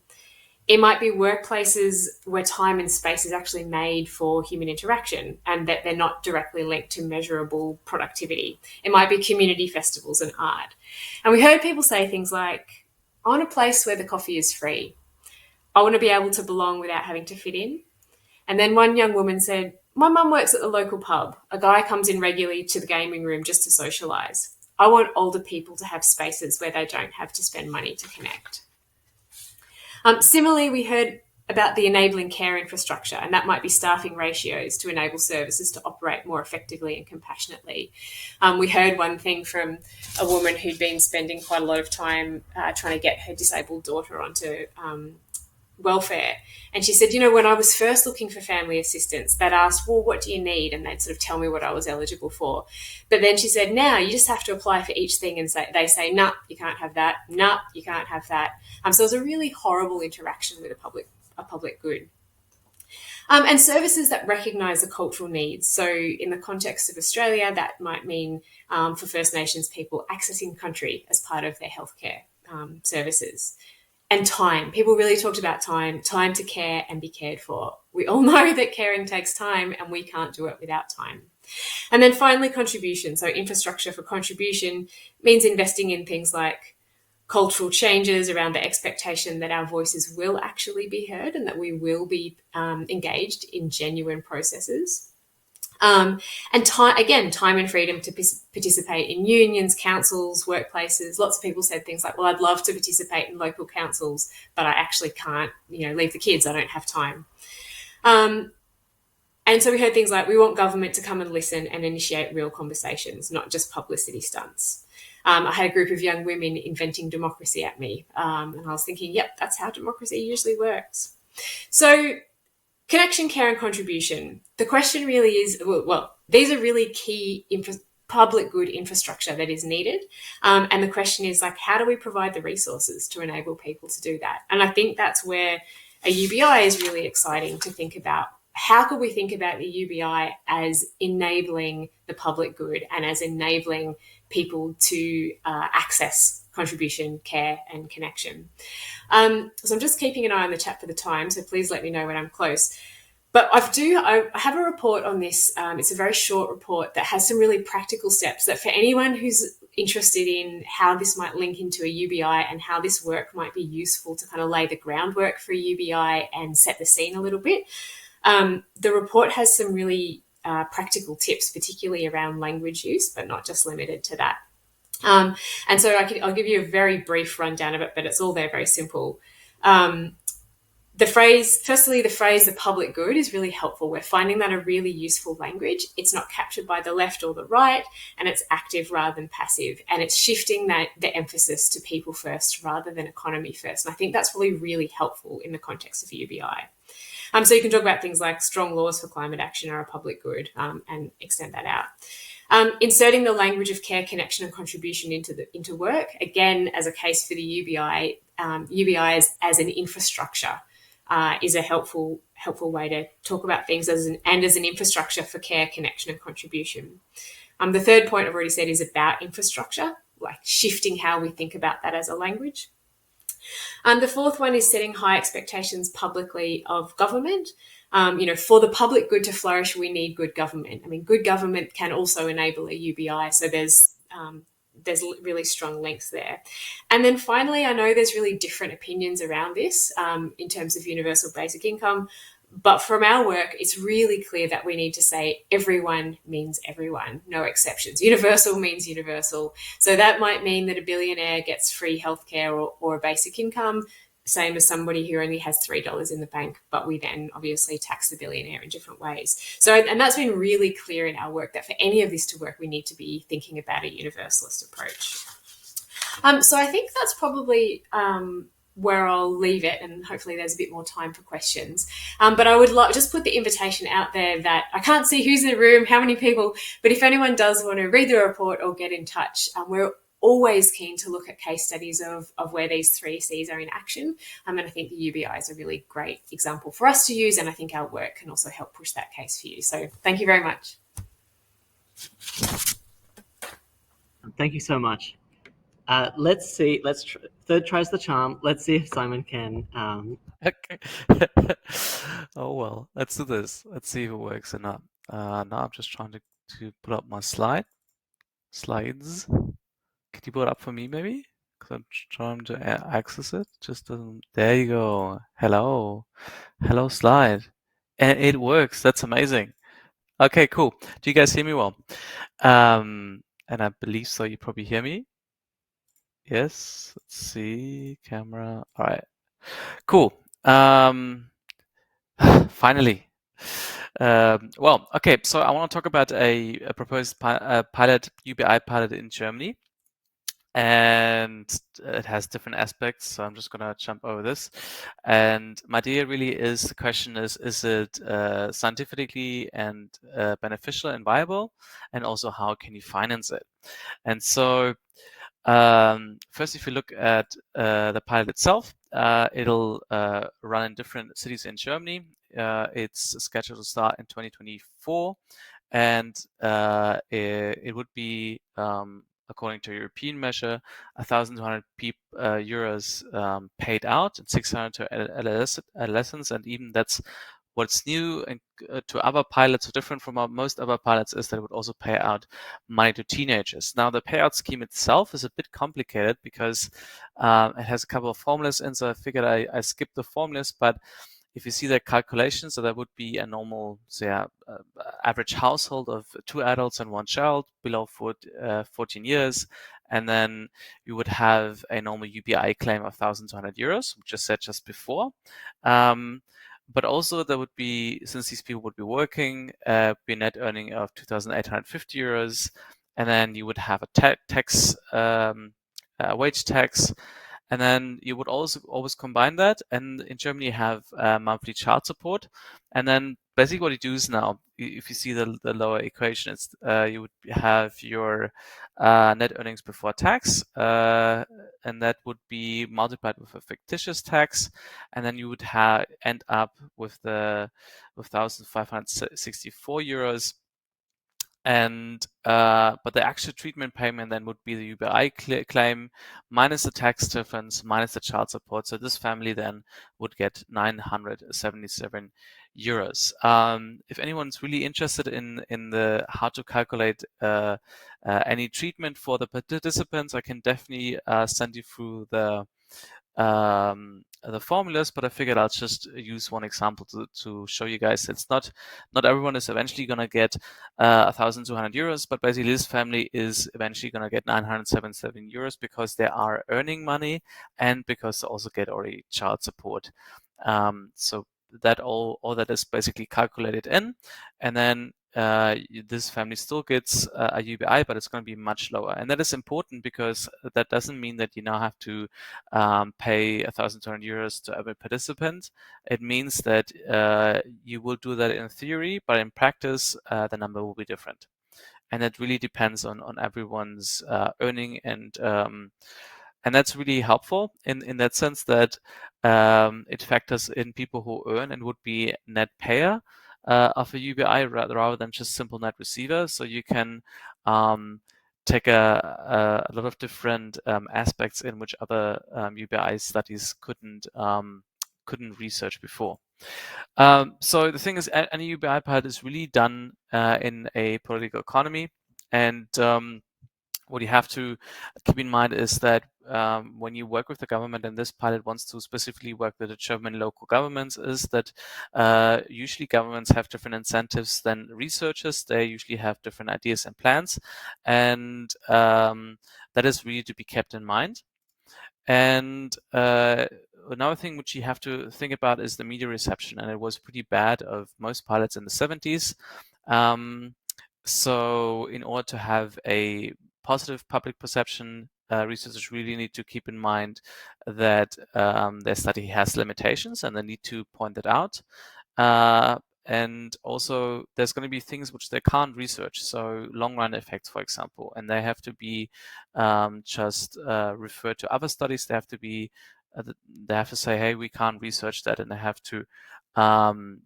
It might be workplaces where time and space is actually made for human interaction and that they're not directly linked to measurable productivity. It might be community festivals and art. And we heard people say things like, I want a place where the coffee is free. I want to be able to belong without having to fit in. And then one young woman said, my mum works at the local pub. A guy comes in regularly to the gaming room just to socialise. I want older people to have spaces where they don't have to spend money to connect. Similarly, we heard about the enabling care infrastructure, and that might be staffing ratios to enable services to operate more effectively and compassionately. We heard one thing from a woman who'd been spending quite a lot of time trying to get her disabled daughter onto welfare. And she said, when I was first looking for family assistance, they'd ask, well, what do you need? And they'd sort of tell me what I was eligible for. But then she said, now you just have to apply for each thing and they say, nah, you can't have that. Nah, you can't have that. So it was a really horrible interaction with a public good. And services that recognise the cultural needs. So in the context of Australia, that might mean for First Nations people accessing country as part of their healthcare services. And time. People really talked about time to care and be cared for. We all know that caring takes time and we can't do it without time. And then finally, contribution. So infrastructure for contribution means investing in things like cultural changes around the expectation that our voices will actually be heard and that we will be engaged in genuine processes. And time and freedom to participate in unions, councils, workplaces. Lots of people said things like, well, I'd love to participate in local councils, but I actually can't, leave the kids. I don't have time. And so we heard things like, we want government to come and listen and initiate real conversations, not just publicity stunts. I had a group of young women inventing democracy at me. And I was thinking, yep, that's how democracy usually works. So connection, care, and contribution. The question really is, well, these are really key public good infrastructure that is needed. And the question is, how do we provide the resources to enable people to do that? And I think that's where a UBI is really exciting to think about. How could we think about the UBI as enabling the public good and as enabling people to access contribution, care, and connection? So I'm just keeping an eye on the chat for the time, so please let me know when I'm close. But I have a report on this. It's a very short report that has some really practical steps that for anyone who's interested in how this might link into a UBI and how this work might be useful to kind of lay the groundwork for a UBI and set the scene a little bit. The report has some really practical tips, particularly around language use, but not just limited to that. And so I'll give you a very brief rundown of it, but it's all there, very simple. The phrase, the public good is really helpful. We're finding that a really useful language. It's not captured by the left or the right, and it's active rather than passive. And it's shifting the emphasis to people first rather than economy first. And I think that's really helpful in the context of UBI. So you can talk about things like strong laws for climate action are a public good and extend that out. Inserting the language of care, connection, and contribution into work, again, as a case for the UBI, UBI as an infrastructure is a helpful way to talk about things as an infrastructure for care, connection, and contribution. The third point I've already said is about infrastructure, like shifting how we think about that as a language. The fourth one is setting high expectations publicly of government. For the public good to flourish, we need good government. I mean, good government can also enable a UBI. So there's really strong links there. And then finally, I know there's really different opinions around this in terms of universal basic income. But from our work, it's really clear that we need to say everyone means everyone, no exceptions. Universal means universal. So that might mean that a billionaire gets free healthcare or a basic income, same as somebody who only has $3 in the bank, but we then obviously tax the billionaire in different ways. So, and that's been really clear in our work that for any of this to work, we need to be thinking about a universalist approach. So I think that's probably where I'll leave it, and hopefully there's a bit more time for questions. But I would just put the invitation out there that I can't see who's in the room, how many people, but if anyone does want to read the report or get in touch, we're always keen to look at case studies of where these 3 Cs are in action. And I think the UBI is a really great example for us to use, and I think our work can also help push that case for you. So thank you very much.
Thank you so much. Let's see. Third tries the charm. Let's see if Simon can.
Okay. Oh well, let's do this. Let's see if it works or not. Now I'm just trying to pull up my slides. Can you pull it up for me, maybe? Because I'm trying to access it. Just doesn't. There you go. Hello slide, and it works. That's amazing. Okay, cool. Do you guys hear me well? And I believe so. You probably hear me. Yes. Let's see. Camera. All right. Cool. Finally. Well, okay. So I want to talk about a proposed pilot, UBI pilot in Germany. And it has different aspects, so I'm just going to jump over this. And my idea really is, the question is it scientifically and beneficial and viable? And also, how can you finance it? And so first, if you look at the pilot itself, it'll run in different cities in Germany. It's scheduled to start in 2024, and it would be according to a European measure, 1,200 euros paid out and 600 to adolescents, and even that's what's new and to other pilots, so different from most other pilots, is that it would also pay out money to teenagers. Now, the payout scheme itself is a bit complicated because it has a couple of formulas in, so I figured I skipped the formulas, but if you see the calculations, so that would be a normal, average household of 2 adults and 1 child below 14 years. And then you would have a normal UBI claim of 1,200 euros, which I said just before. But also there would be, since these people would be working, be a net earning of 2,850 euros. And then you would have a tax, wage tax. And then you would also always combine that. And in Germany, you have monthly child support. And then basically what you do is now, if you see the lower equation, it's you would have your net earnings before tax, and that would be multiplied with a fictitious tax, and then you would end up with 1,564 euros. And but the actual treatment payment then would be the UBI claim minus the tax difference minus the child support. So this family then would get 977 euros. If anyone's really interested in the how to calculate any treatment for the participants, I can definitely send you through the formulas, but I figured I'll just use one example to show you guys it's not everyone is eventually going to get 1,200 euros, but basically this family is eventually going to get 977 euros because they are earning money and because they also get already child support. So that all that is basically calculated in, and then this family still gets a UBI, but it's going to be much lower. And that is important because that doesn't mean that you now have to pay 1,200 euros to every participant. It means that you will do that in theory, but in practice, the number will be different. And it really depends on everyone's earning and And that's really helpful in that sense that it factors in people who earn and would be net payer of a UBI rather than just simple net receiver. So you can take a lot of different aspects in which other UBI studies couldn't research before. So the thing is, any UBI pilot is really done in a political economy, and what you have to keep in mind is that when you work with the government, and this pilot wants to specifically work with the German local governments, is that usually governments have different incentives than researchers. They usually have different ideas and plans, and that is really to be kept in mind. And another thing which you have to think about is the media reception, and it was pretty bad of most pilots in the 70s. So in order to have a positive public perception, researchers really need to keep in mind that their study has limitations, and they need to point that out. And also, there's going to be things which they can't research, so long-run effects, for example, and they have to be just referred to other studies. They have to be, they have to say, hey, we can't research that, and they have to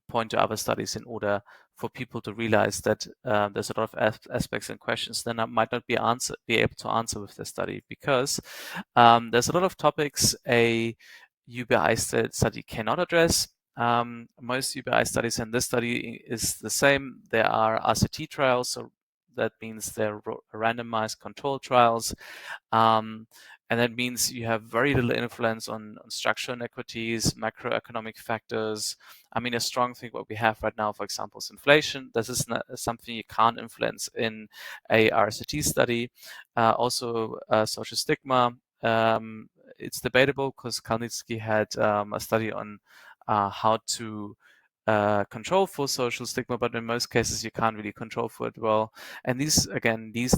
point to other studies in order for people to realize that there's a lot of aspects and questions that might not be able to answer with the study, because there's a lot of topics a UBI study cannot address. Most UBI studies, and this study is the same. There are RCT trials, so that means they're randomized control trials. And that means you have very little influence on structural inequities, macroeconomic factors. I mean, a strong thing what we have right now, for example, is inflation. This is not something you can't influence in a RCT study. Also, social stigma. It's debatable because Kalnitsky had a study on how to control for social stigma, but in most cases you can't really control for it well. And these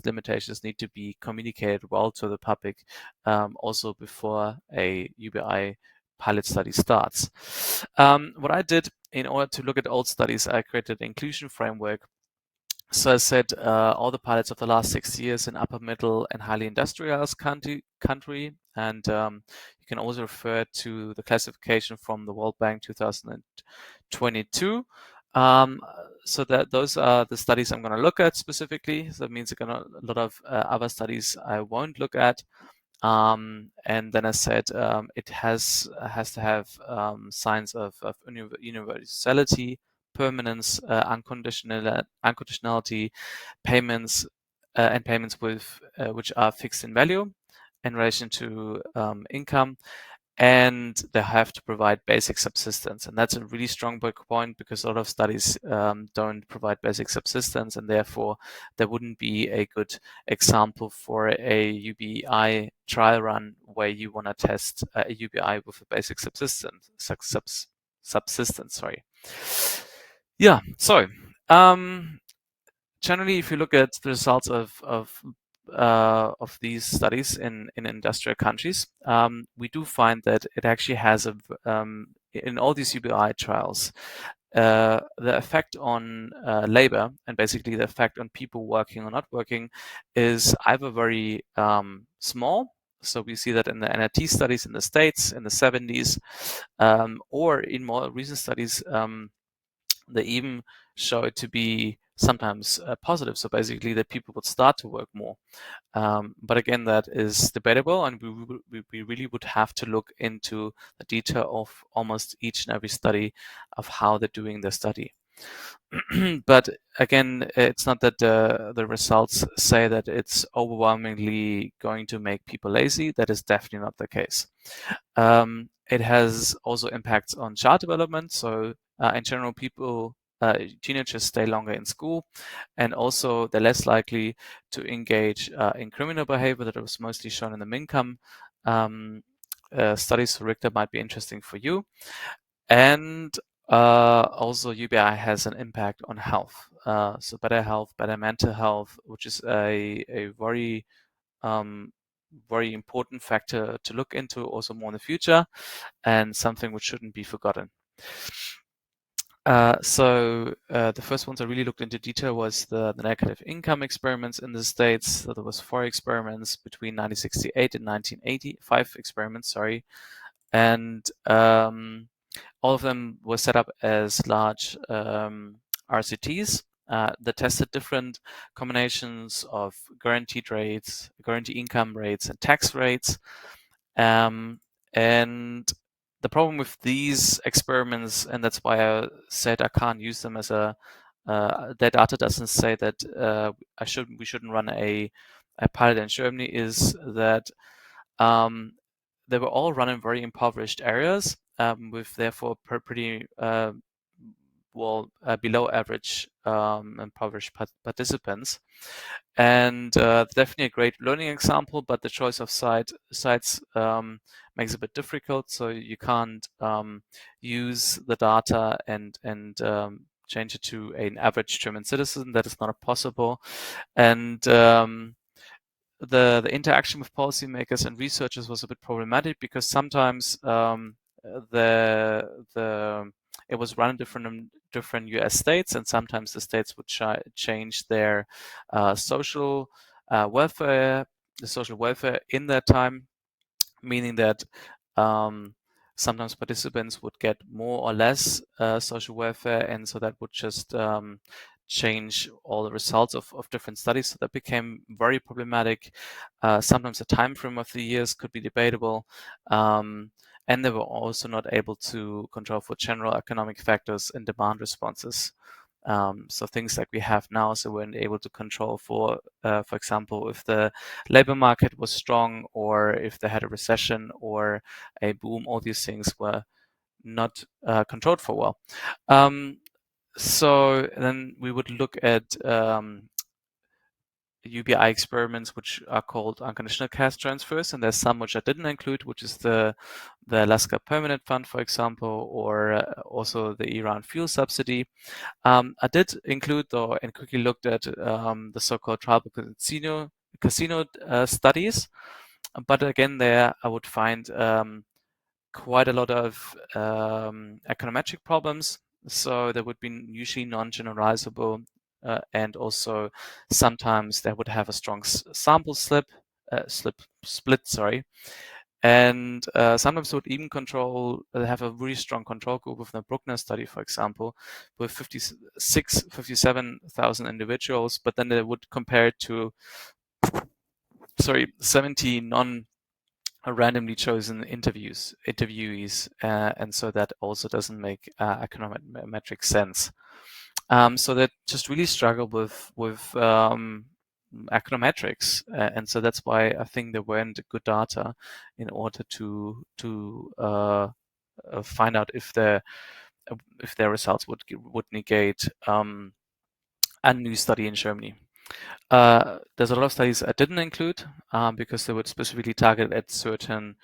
limitations need to be communicated well to the public also before a UBI pilot study starts. What I did in order to look at old studies, I created an inclusion framework. So I said all the pilots of the last 6 years in upper, middle, and highly industrialized country, and you can also refer to the classification from the World Bank 2022. So that those are the studies I'm going to look at specifically. So that means a lot of other studies I won't look at. And then I said it has to have signs of universality, permanence, unconditionality, payments, and payments with which are fixed in value in relation to income, and they have to provide basic subsistence. And that's a really strong point, because a lot of studies don't provide basic subsistence, and therefore there wouldn't be a good example for a UBI trial run where you want to test a UBI with a basic subsistence. Sorry. Yeah. So generally, if you look at the results of these studies in industrial countries, we do find that it actually has in all these UBI trials, the effect on labor, and basically the effect on people working or not working, is either very small. So we see that in the NRT studies in the States in the 70s, or in more recent studies, they even show it to be sometimes positive. So basically that people would start to work more. But again, that is debatable, and we really would have to look into the detail of almost each and every study of how they're doing their study. But again, it's not that the results say that it's overwhelmingly going to make people lazy. That is definitely not the case. It has also impacts on child development. So in general, teenagers stay longer in school, and also they're less likely to engage in criminal behavior. That was mostly shown in the Mincome studies. So Ric, that might be interesting for you. And also UBI has an impact on health. So better health, better mental health, which is a very very important factor to look into also more in the future, and something which shouldn't be forgotten. So the first ones I really looked into detail was the negative income experiments in the States. So there was 4 experiments between 1968 and 1980, 5 experiments, sorry. And all of them were set up as large RCTs that tested different combinations of guaranteed rates, guaranteed income rates, and tax rates. And the problem with these experiments, and that's why I said I can't use them as a that data doesn't say that we shouldn't run a pilot in Germany, is that they were all run in very impoverished areas with therefore pretty below average impoverished participants. And definitely a great learning example, but the choice of sites makes it a bit difficult. So you can't use the data and change it to an average German citizen. That is not possible. And the interaction with policymakers and researchers was a bit problematic because sometimes it was run in different US states, and sometimes the states would change their social welfare in that time, meaning that sometimes participants would get more or less social welfare, and so that would just change all the results of different studies. So that became very problematic. Sometimes the time frame of the years could be debatable. And they were also not able to control for general economic factors and demand responses. So things like we have now, so we're able to control for example, if the labor market was strong or if they had a recession or a boom, all these things were not controlled for well. So then we would look at UBI experiments, which are called unconditional cash transfers, and there's some which I didn't include, which is the Alaska Permanent Fund, for example, or also the Iran fuel subsidy. I did include, though, and quickly looked at the so-called tribal casino studies, but again, there I would find quite a lot of econometric problems. So they would be usually non-generalizable, and also sometimes they would have a strong sample split, sorry. And sometimes would even have a really strong control group with the Bruckner study, for example, with 57,000 individuals, but then they would compare it to, 70 randomly chosen interviewees, and so that also doesn't make econometric sense. So they just really struggle with econometrics, and so that's why I think there weren't good data in order to find out if their results would negate a new study in Germany. There's a lot of studies I didn't include because they would specifically target at certain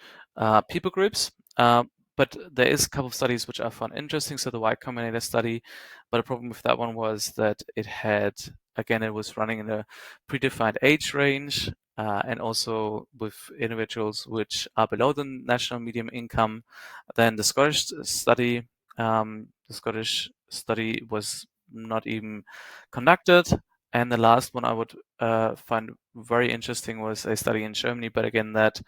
people groups. But there is a couple of studies which I found interesting. So the Y Combinator study, but the problem with that one was that it was running in a predefined age range, and also with individuals which are below the national median income. Then the Scottish study was not even conducted. And the last one I would find very interesting was a study in Germany, but again, that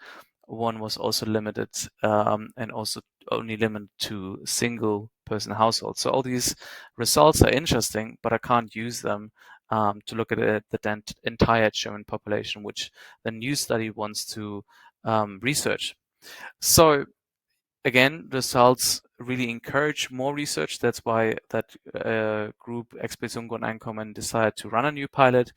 one was also limited, and also only limited to single-person households. So all these results are interesting, but I can't use them to look at the entire German population, which the new study wants to research. So again, results really encourage more research. That's why that group Expedition Grundeinkommen decided to run a new pilot.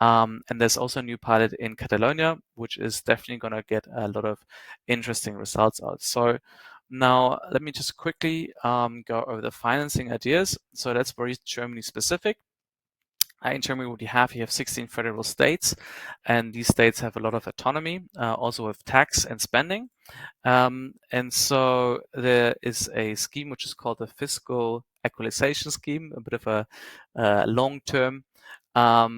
And there's also a new pilot in Catalonia, which is definitely going to get a lot of interesting results out. So now let me just quickly go over the financing ideas. So that's very Germany specific. In Germany, what you have 16 federal states, and these states have a lot of autonomy, also with tax and spending. And so there is a scheme which is called the Fiscal Equalization Scheme, a bit of a long term, but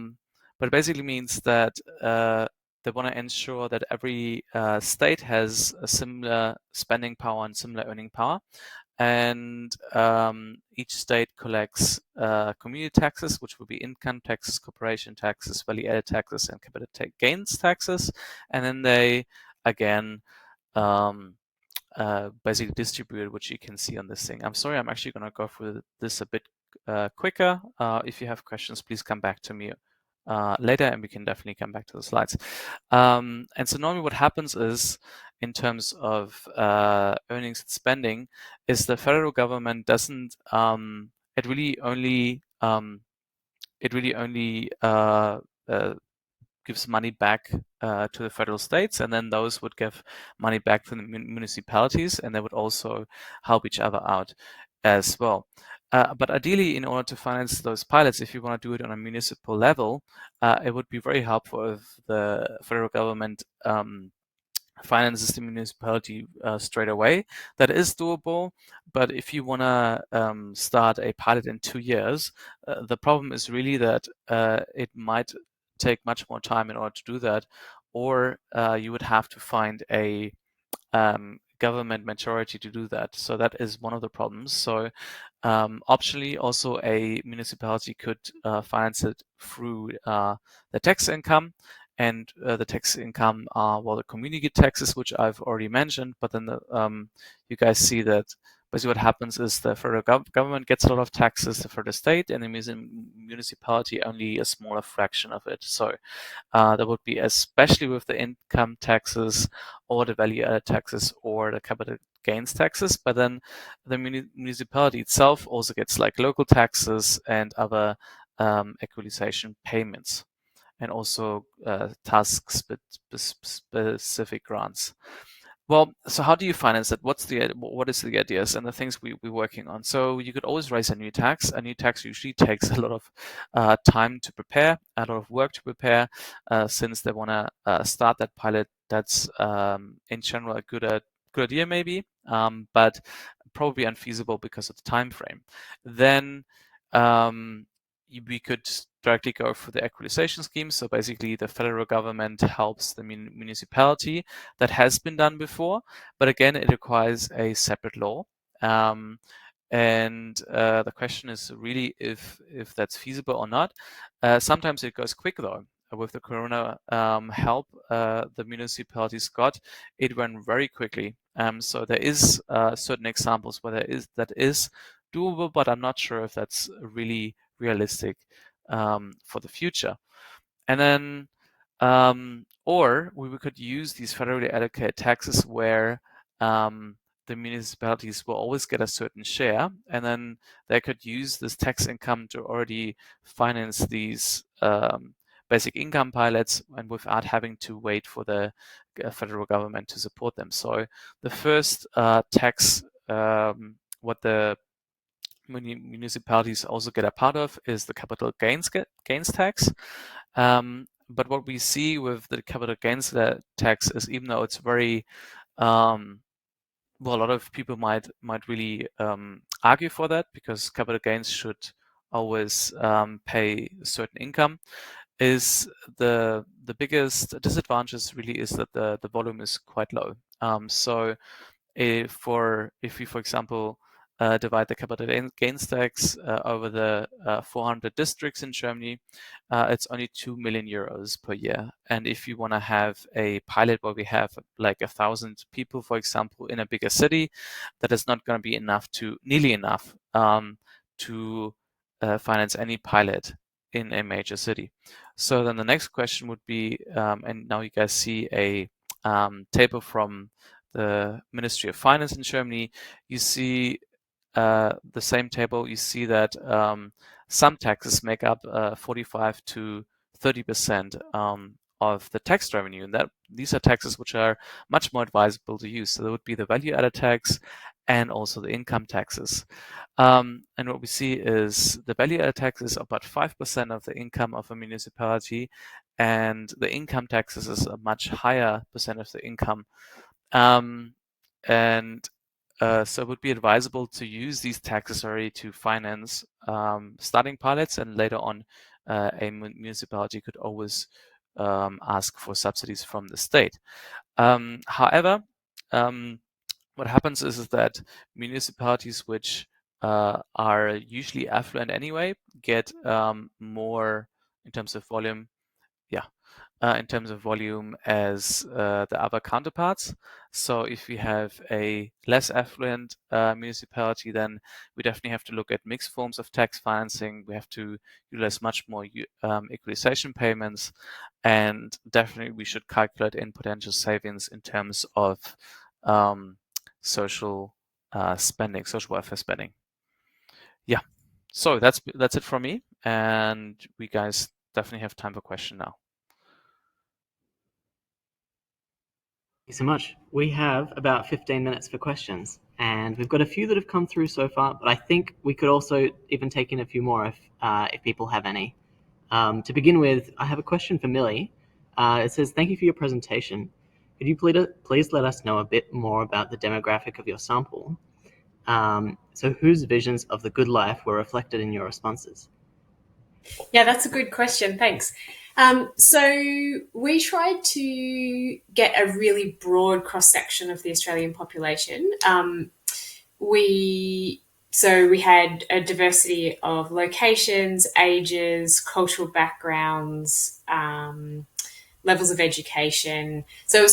it basically means that they want to ensure that every state has a similar spending power and similar earning power. and each state collects community taxes, which will be income taxes, corporation taxes, value-added taxes, and capital gains taxes, and then they again basically distribute, which you can see on this thing. I'm sorry, I'm actually going to go through this a bit quicker. If you have questions, please come back to me later, and we can definitely come back to the slides. And so normally what happens is, in terms of earnings and spending, is the federal government doesn't, it really only gives money back to the federal states, and then those would give money back to the municipalities, and they would also help each other out as well. But ideally, in order to finance those pilots, if you want to do it on a municipal level, it would be very helpful if the federal government finances the municipality straight away. That is doable, but if you want to start a pilot in 2 years, the problem is really that it might take much more time in order to do that, or you would have to find a government majority to do that. So that is one of the problems. So optionally, also a municipality could finance it through the tax income. And the tax income are, well, the community taxes, which I've already mentioned, but then you guys see that basically what happens is the federal government gets a lot of taxes for the state, and the municipality only a smaller fraction of it. So that would be especially with the income taxes or the value-added taxes or the capital gains taxes, but then the municipality itself also gets like local taxes and other equalization payments, and also task-specific grants. Well, so how do you finance it? What is the ideas and the things we're working on? So you could always raise a new tax. A new tax usually takes a lot of time to prepare, a lot of work to prepare, since they want to start that pilot. That's in general a good idea maybe, but probably unfeasible because of the time frame. Then we could directly go for the equalization scheme. So basically the federal government helps the municipality. That has been done before, but again, it requires a separate law. And the question is really if that's feasible or not. Sometimes it goes quick though. With the Corona help the municipalities got, it went very quickly. So there is certain examples where that is doable, but I'm not sure if that's really realistic for the future. And then, or we could use these federally allocated taxes where the municipalities will always get a certain share, and then they could use this tax income to already finance these basic income pilots, and without having to wait for the federal government to support them. So the first tax, what the municipalities also get a part of, is the capital gains tax. But what we see with the capital gains tax is, even though it's very well, a lot of people might really argue for that, because capital gains should always pay a certain income, is the biggest disadvantage really is that the volume is quite low. So if we, for example, divide the capital gains tax over the 400 districts in Germany, it's only 2 million euros per year. And if you want to have a pilot where we have like 1,000 people, for example, in a bigger city, that is not going to be nearly enough to finance any pilot in a major city. So then the next question would be, and now you guys see a table from the Ministry of Finance in Germany. You see the same table. You see that some taxes make up 45 to 30% of the tax revenue, and that these are taxes which are much more advisable to use. So there would be the value-added tax and also the income taxes. And what we see is the value-added tax is about 5% of the income of a municipality, and the income taxes is a much higher percent of the income. So it would be advisable to use these taxes already to finance starting pilots, and later on a municipality could always ask for subsidies from the state. However, what happens is that municipalities which are usually affluent anyway get more in terms of volume. In terms of volume as the other counterparts. So if we have a less affluent municipality, then we definitely have to look at mixed forms of tax financing. We have to utilize much more equalization payments, and definitely we should calculate in potential savings in terms of social spending, social welfare spending. Yeah, so that's it from me, and we guys definitely have time for question now.
Thank you so much. We have about 15 minutes for questions, and we've got a few that have come through so far, but I think we could also even take in a few more if people have any. To begin with, I have a question for Millie. It says, thank you for your presentation. Could you please let us know a bit more about the demographic of your sample? So whose visions of the good life were reflected in your responses?
Yeah, that's a good question. Thanks. So we tried to get a really broad cross-section of the Australian population. We had a diversity of locations, ages, cultural backgrounds, levels of education. So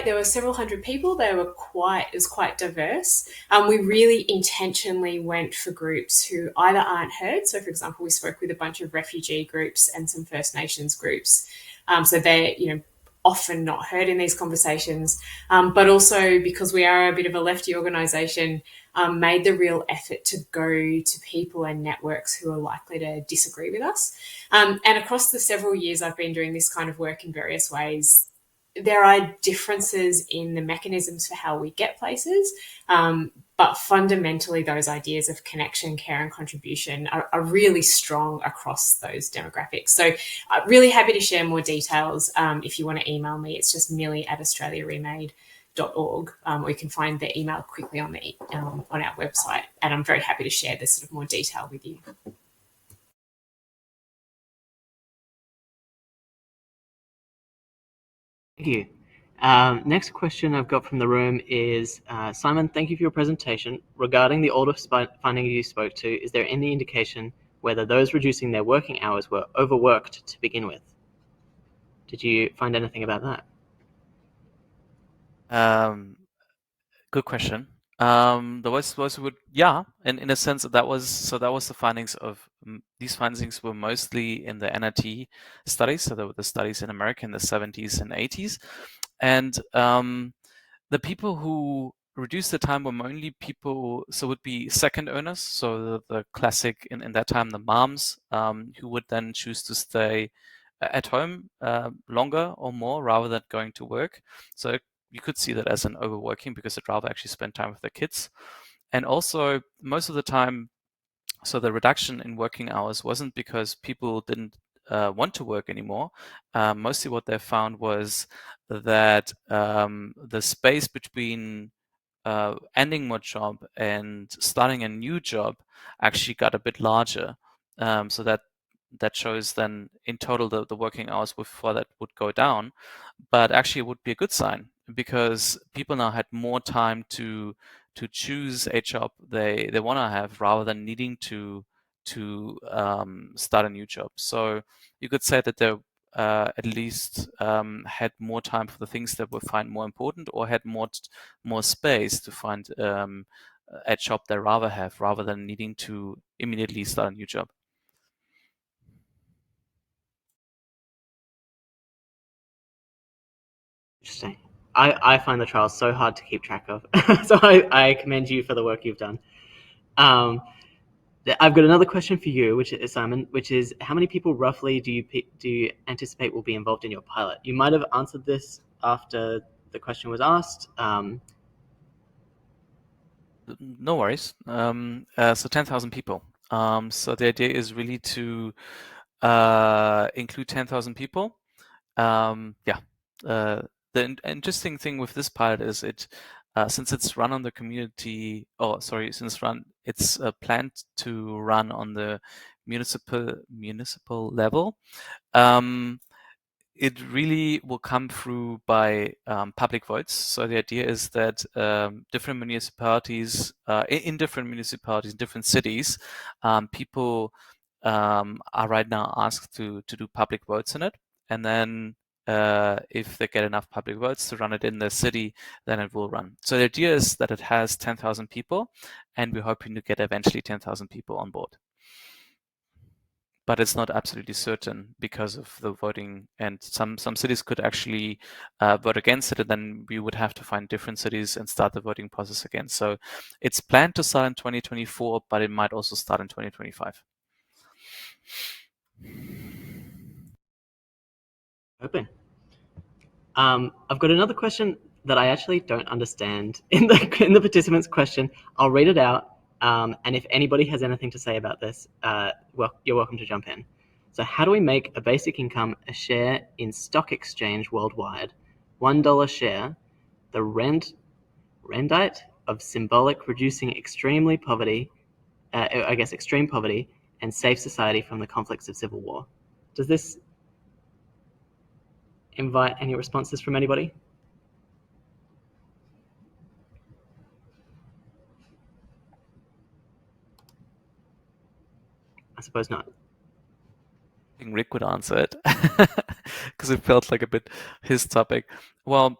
there were several hundred people. It was quite diverse. We really intentionally went for groups who either aren't heard. So for example, we spoke with a bunch of refugee groups and some First Nations groups. So they're, often not heard in these conversations, but also because we are a bit of a lefty organisation, made the real effort to go to people and networks who are likely to disagree with us. And across the several years I've been doing this kind of work in various ways, there are differences in the mechanisms for how we get places, but fundamentally those ideas of connection, care and contribution are really strong across those demographics. So I'm really happy to share more details. If you want to email me, it's just millie@australiaremade.org, or you can find the email quickly on our website, and I'm very happy to share this sort of more detail with you.
Thank you. Next question I've got from the room is, Simon, thank you for your presentation. Regarding the older findings you spoke to, is there any indication whether those reducing their working hours were overworked to begin with? Did you find anything about that?
Good question. The was would in a sense that was the findings of these findings were mostly in the NRT studies. So there were the studies in America in the 70s and 80s, and the people who reduced the time were mainly people, so would be second earners. So the classic in that time, the moms who would then choose to stay at home longer or more rather than going to work. So you could see that as an overworking because they'd rather actually spend time with their kids. And also most of the time, so the reduction in working hours wasn't because people didn't want to work anymore. Mostly what they found was that the space between ending one job and starting a new job actually got a bit larger. So that shows then in total the working hours for that would go down, but actually it would be a good sign because people now had more time to choose a job they want to have rather than needing to start a new job. So you could say that they at least had more time for the things that would find more important, or had more space to find a job they rather have rather than needing to immediately start a new job.
Interesting. I find the trials so hard to keep track of. So I commend you for the work you've done. I've got another question for you, which is Simon, which is how many people roughly do you anticipate will be involved in your pilot? You might have answered this after the question was asked.
No worries. So 10,000 people. So the idea is really to include 10,000 people. The interesting thing with this pilot is since it's run on the community, it's planned to run on the municipal level. it really will come through by public votes. So the idea is that different municipalities, in different municipalities, different cities, people are right now asked to do public votes in it. And then if they get enough public votes to run it in the city, then it will run. So the idea is that it has 10,000 people, and we're hoping to get eventually 10,000 people on board. But it's not absolutely certain because of the voting, and some cities could actually vote against it, and then we would have to find different cities and start the voting process again. So it's planned to start in 2024, but it might also start in 2025.
Open. I've got another question that I actually don't understand in the participants' question. I'll read it out, and if anybody has anything to say about this, well, you're welcome to jump in. So, how do we make a basic income a share in stock exchange worldwide, $1 share, the rendite of symbolic reducing extreme poverty, and save society from the conflicts of civil war? Does this invite any responses from anybody? I suppose not.
I think Rick would answer it because it felt like a bit his topic. Well,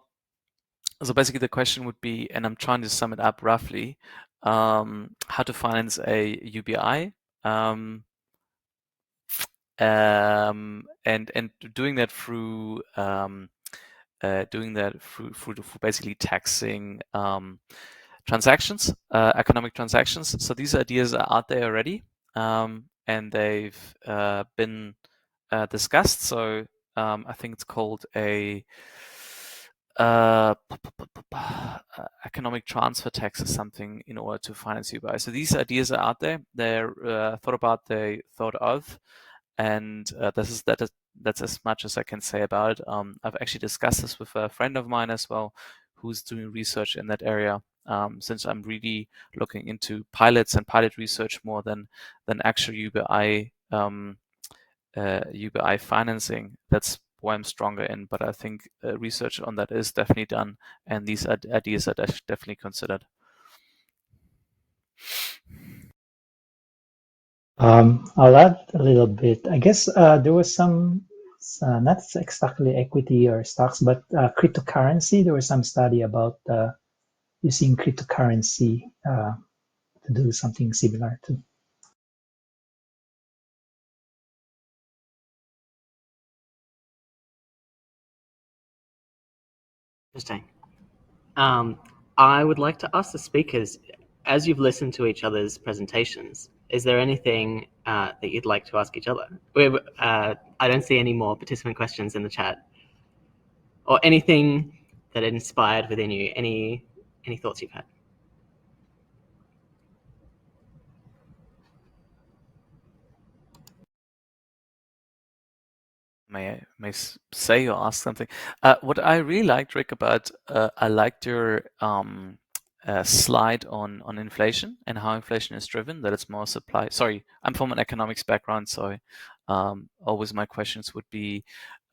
so basically the question would be, and I'm trying to sum it up roughly, how to finance a UBI, and doing that through basically taxing transactions, economic transactions. So these ideas are out there already, and they've been discussed. So I think it's called a economic transfer tax or something in order to finance UBI. So these ideas are out there. They're thought about, they thought of, and that's as much as I can say about it. I've actually discussed this with a friend of mine as well, who's doing research in that area. Since I'm really looking into pilots and pilot research more than actual UBI UBI financing, that's why I'm stronger in. But I think research on that is definitely done, and these ideas are definitely considered.
I'll add a little bit. I guess there was some, not exactly equity or stocks, but cryptocurrency. There was some study about using cryptocurrency to do something similar to.
Interesting. I would like to ask the speakers, as you've listened to each other's presentations, is there anything that you'd like to ask each other? I don't see any more participant questions in the chat, or anything that inspired within you. Any thoughts you've had?
May I say or ask something? What I really liked, Rick, about I liked your slide on inflation and how inflation is driven. That it's more supply. Sorry, I'm from an economics background, so always my questions would be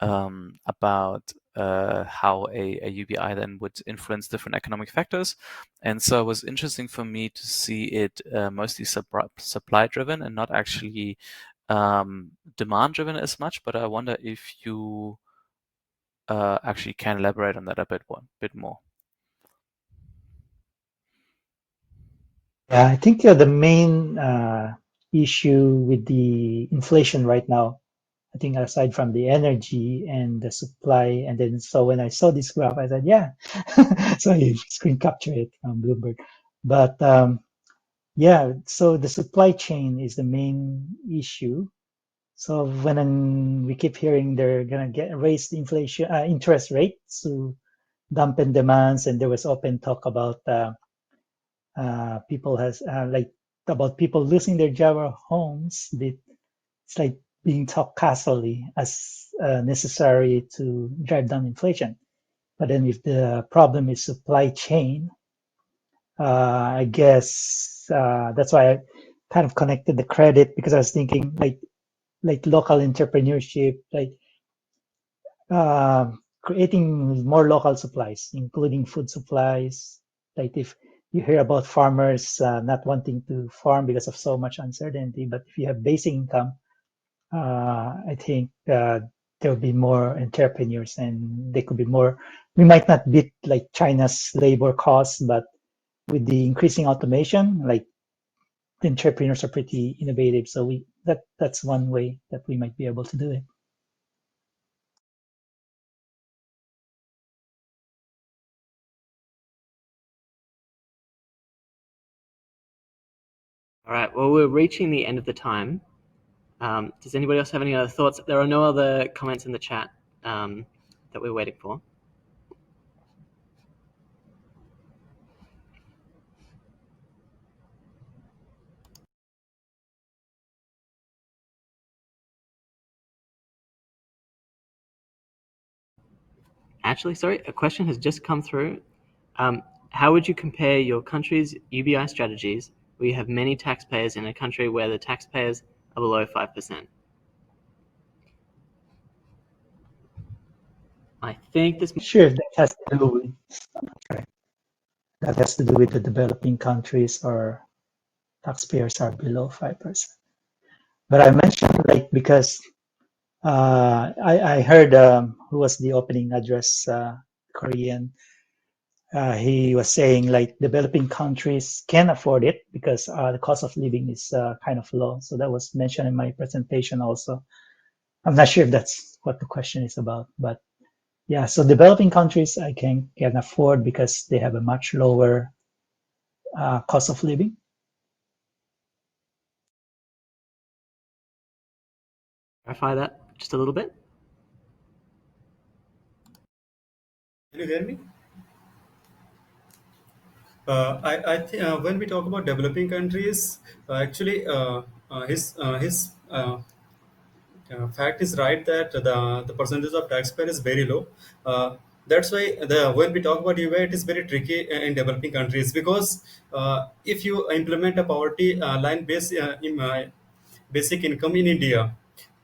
about how a UBI then would influence different economic factors. And so it was interesting for me to see it mostly supply driven and not actually demand driven as much. But I wonder if you actually can elaborate on that a bit more.
Yeah, I think the main issue with the inflation right now, I think aside from the energy and the supply, and then so when I saw this graph, I said, yeah, so you screen capture it from Bloomberg. But yeah, so the supply chain is the main issue. So when we keep hearing they're gonna raise the inflation interest rates to dampen demands, and there was open talk about people has like about people losing their job or homes. It's like being talked casually as necessary to drive down inflation. But then if the problem is supply chain, I guess that's why I kind of connected the credit, because I was thinking like local entrepreneurship, like creating more local supplies, including food supplies. Like if you hear about farmers not wanting to farm because of so much uncertainty, but if you have basic income, I think there will be more entrepreneurs and they could be more. We might not beat like China's labor costs, but with the increasing automation, like the entrepreneurs are pretty innovative. So that's one way that we might be able to do it.
All right. Well, we're reaching the end of the time. Does anybody else have any other thoughts? There are no other comments in the chat that we're waiting for. Actually, sorry, a question has just come through. How would you compare your country's UBI strategies where you have many taxpayers in a country where the taxpayers are below 5%? I think this.
Sure, that has to do with that has to do with the developing countries or taxpayers are below 5%. But I mentioned like because I heard who was the opening address, Korean. He was saying like developing countries can afford it because the cost of living is kind of low. So that was mentioned in my presentation also. I'm not sure if that's what the question is about, but yeah. So developing countries I can afford because they have a much lower cost of living.
Clarify that just a little bit.
Can you hear me? I think when we talk about developing countries, actually, his fact is right that the percentage of taxpayer is very low. That's why when we talk about UBI, it is very tricky in developing countries because if you implement a poverty line based basic income in India,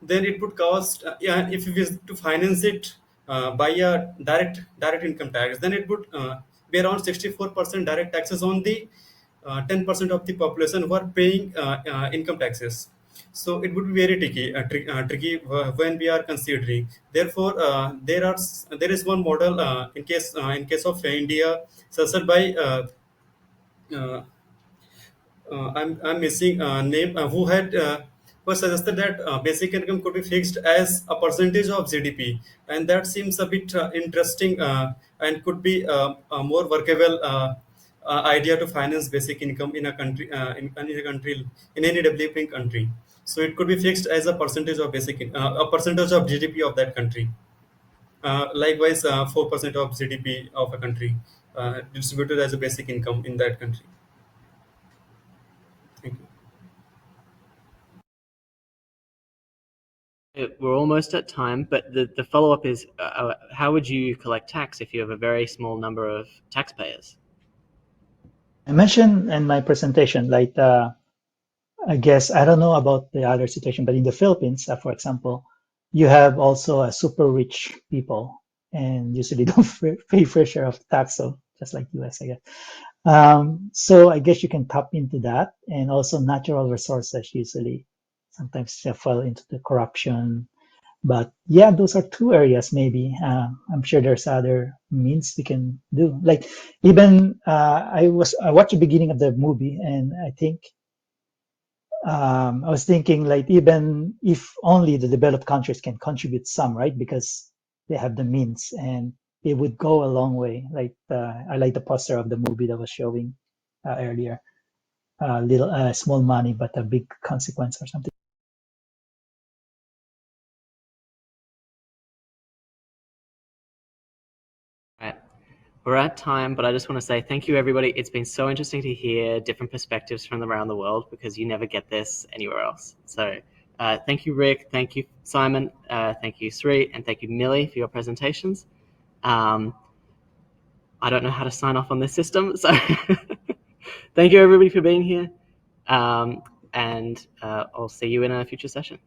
then it would cost if you wish to finance it by a direct income tax, then it would be around 64% direct taxes on the 10% of the population who are paying income taxes. So it would be very tricky when we are considering. Therefore, there is one model in case of India, suggested by I'm missing name who had was suggested that basic income could be fixed as a percentage of GDP, and that seems a bit interesting and could be a more workable idea to finance basic income in a country in any developing country. So it could be fixed as a percentage of a percentage of GDP of that country. Likewise, 4% of GDP of a country distributed as a basic income in that country. Thank you.
We're almost at time, but the follow-up is how would you collect tax if you have a very small number of taxpayers?
I mentioned in my presentation, like I guess I don't know about the other situation, but in the Philippines, for example, you have also a super rich people, and usually don't pay fair share of tax, so just like US, I guess. So I guess you can tap into that, and also natural resources usually sometimes they fall into the corruption. But yeah, those are two areas maybe. I'm sure there's other means we can do. Like even I watched the beginning of the movie, and I think I was thinking like even if only the developed countries can contribute some, right? Because they have the means and it would go a long way. Like I like the poster of the movie that was showing earlier. Little small money, but a big consequence or something.
Right. We're at time, but I just want to say thank you, everybody. It's been so interesting to hear different perspectives from around the world because you never get this anywhere else. So thank you, Rick. Thank you, Simon. Thank you, Sri. And thank you, Millie, for your presentations. I don't know how to sign off on this system. So thank you, everybody, for being here. And I'll see you in a future session.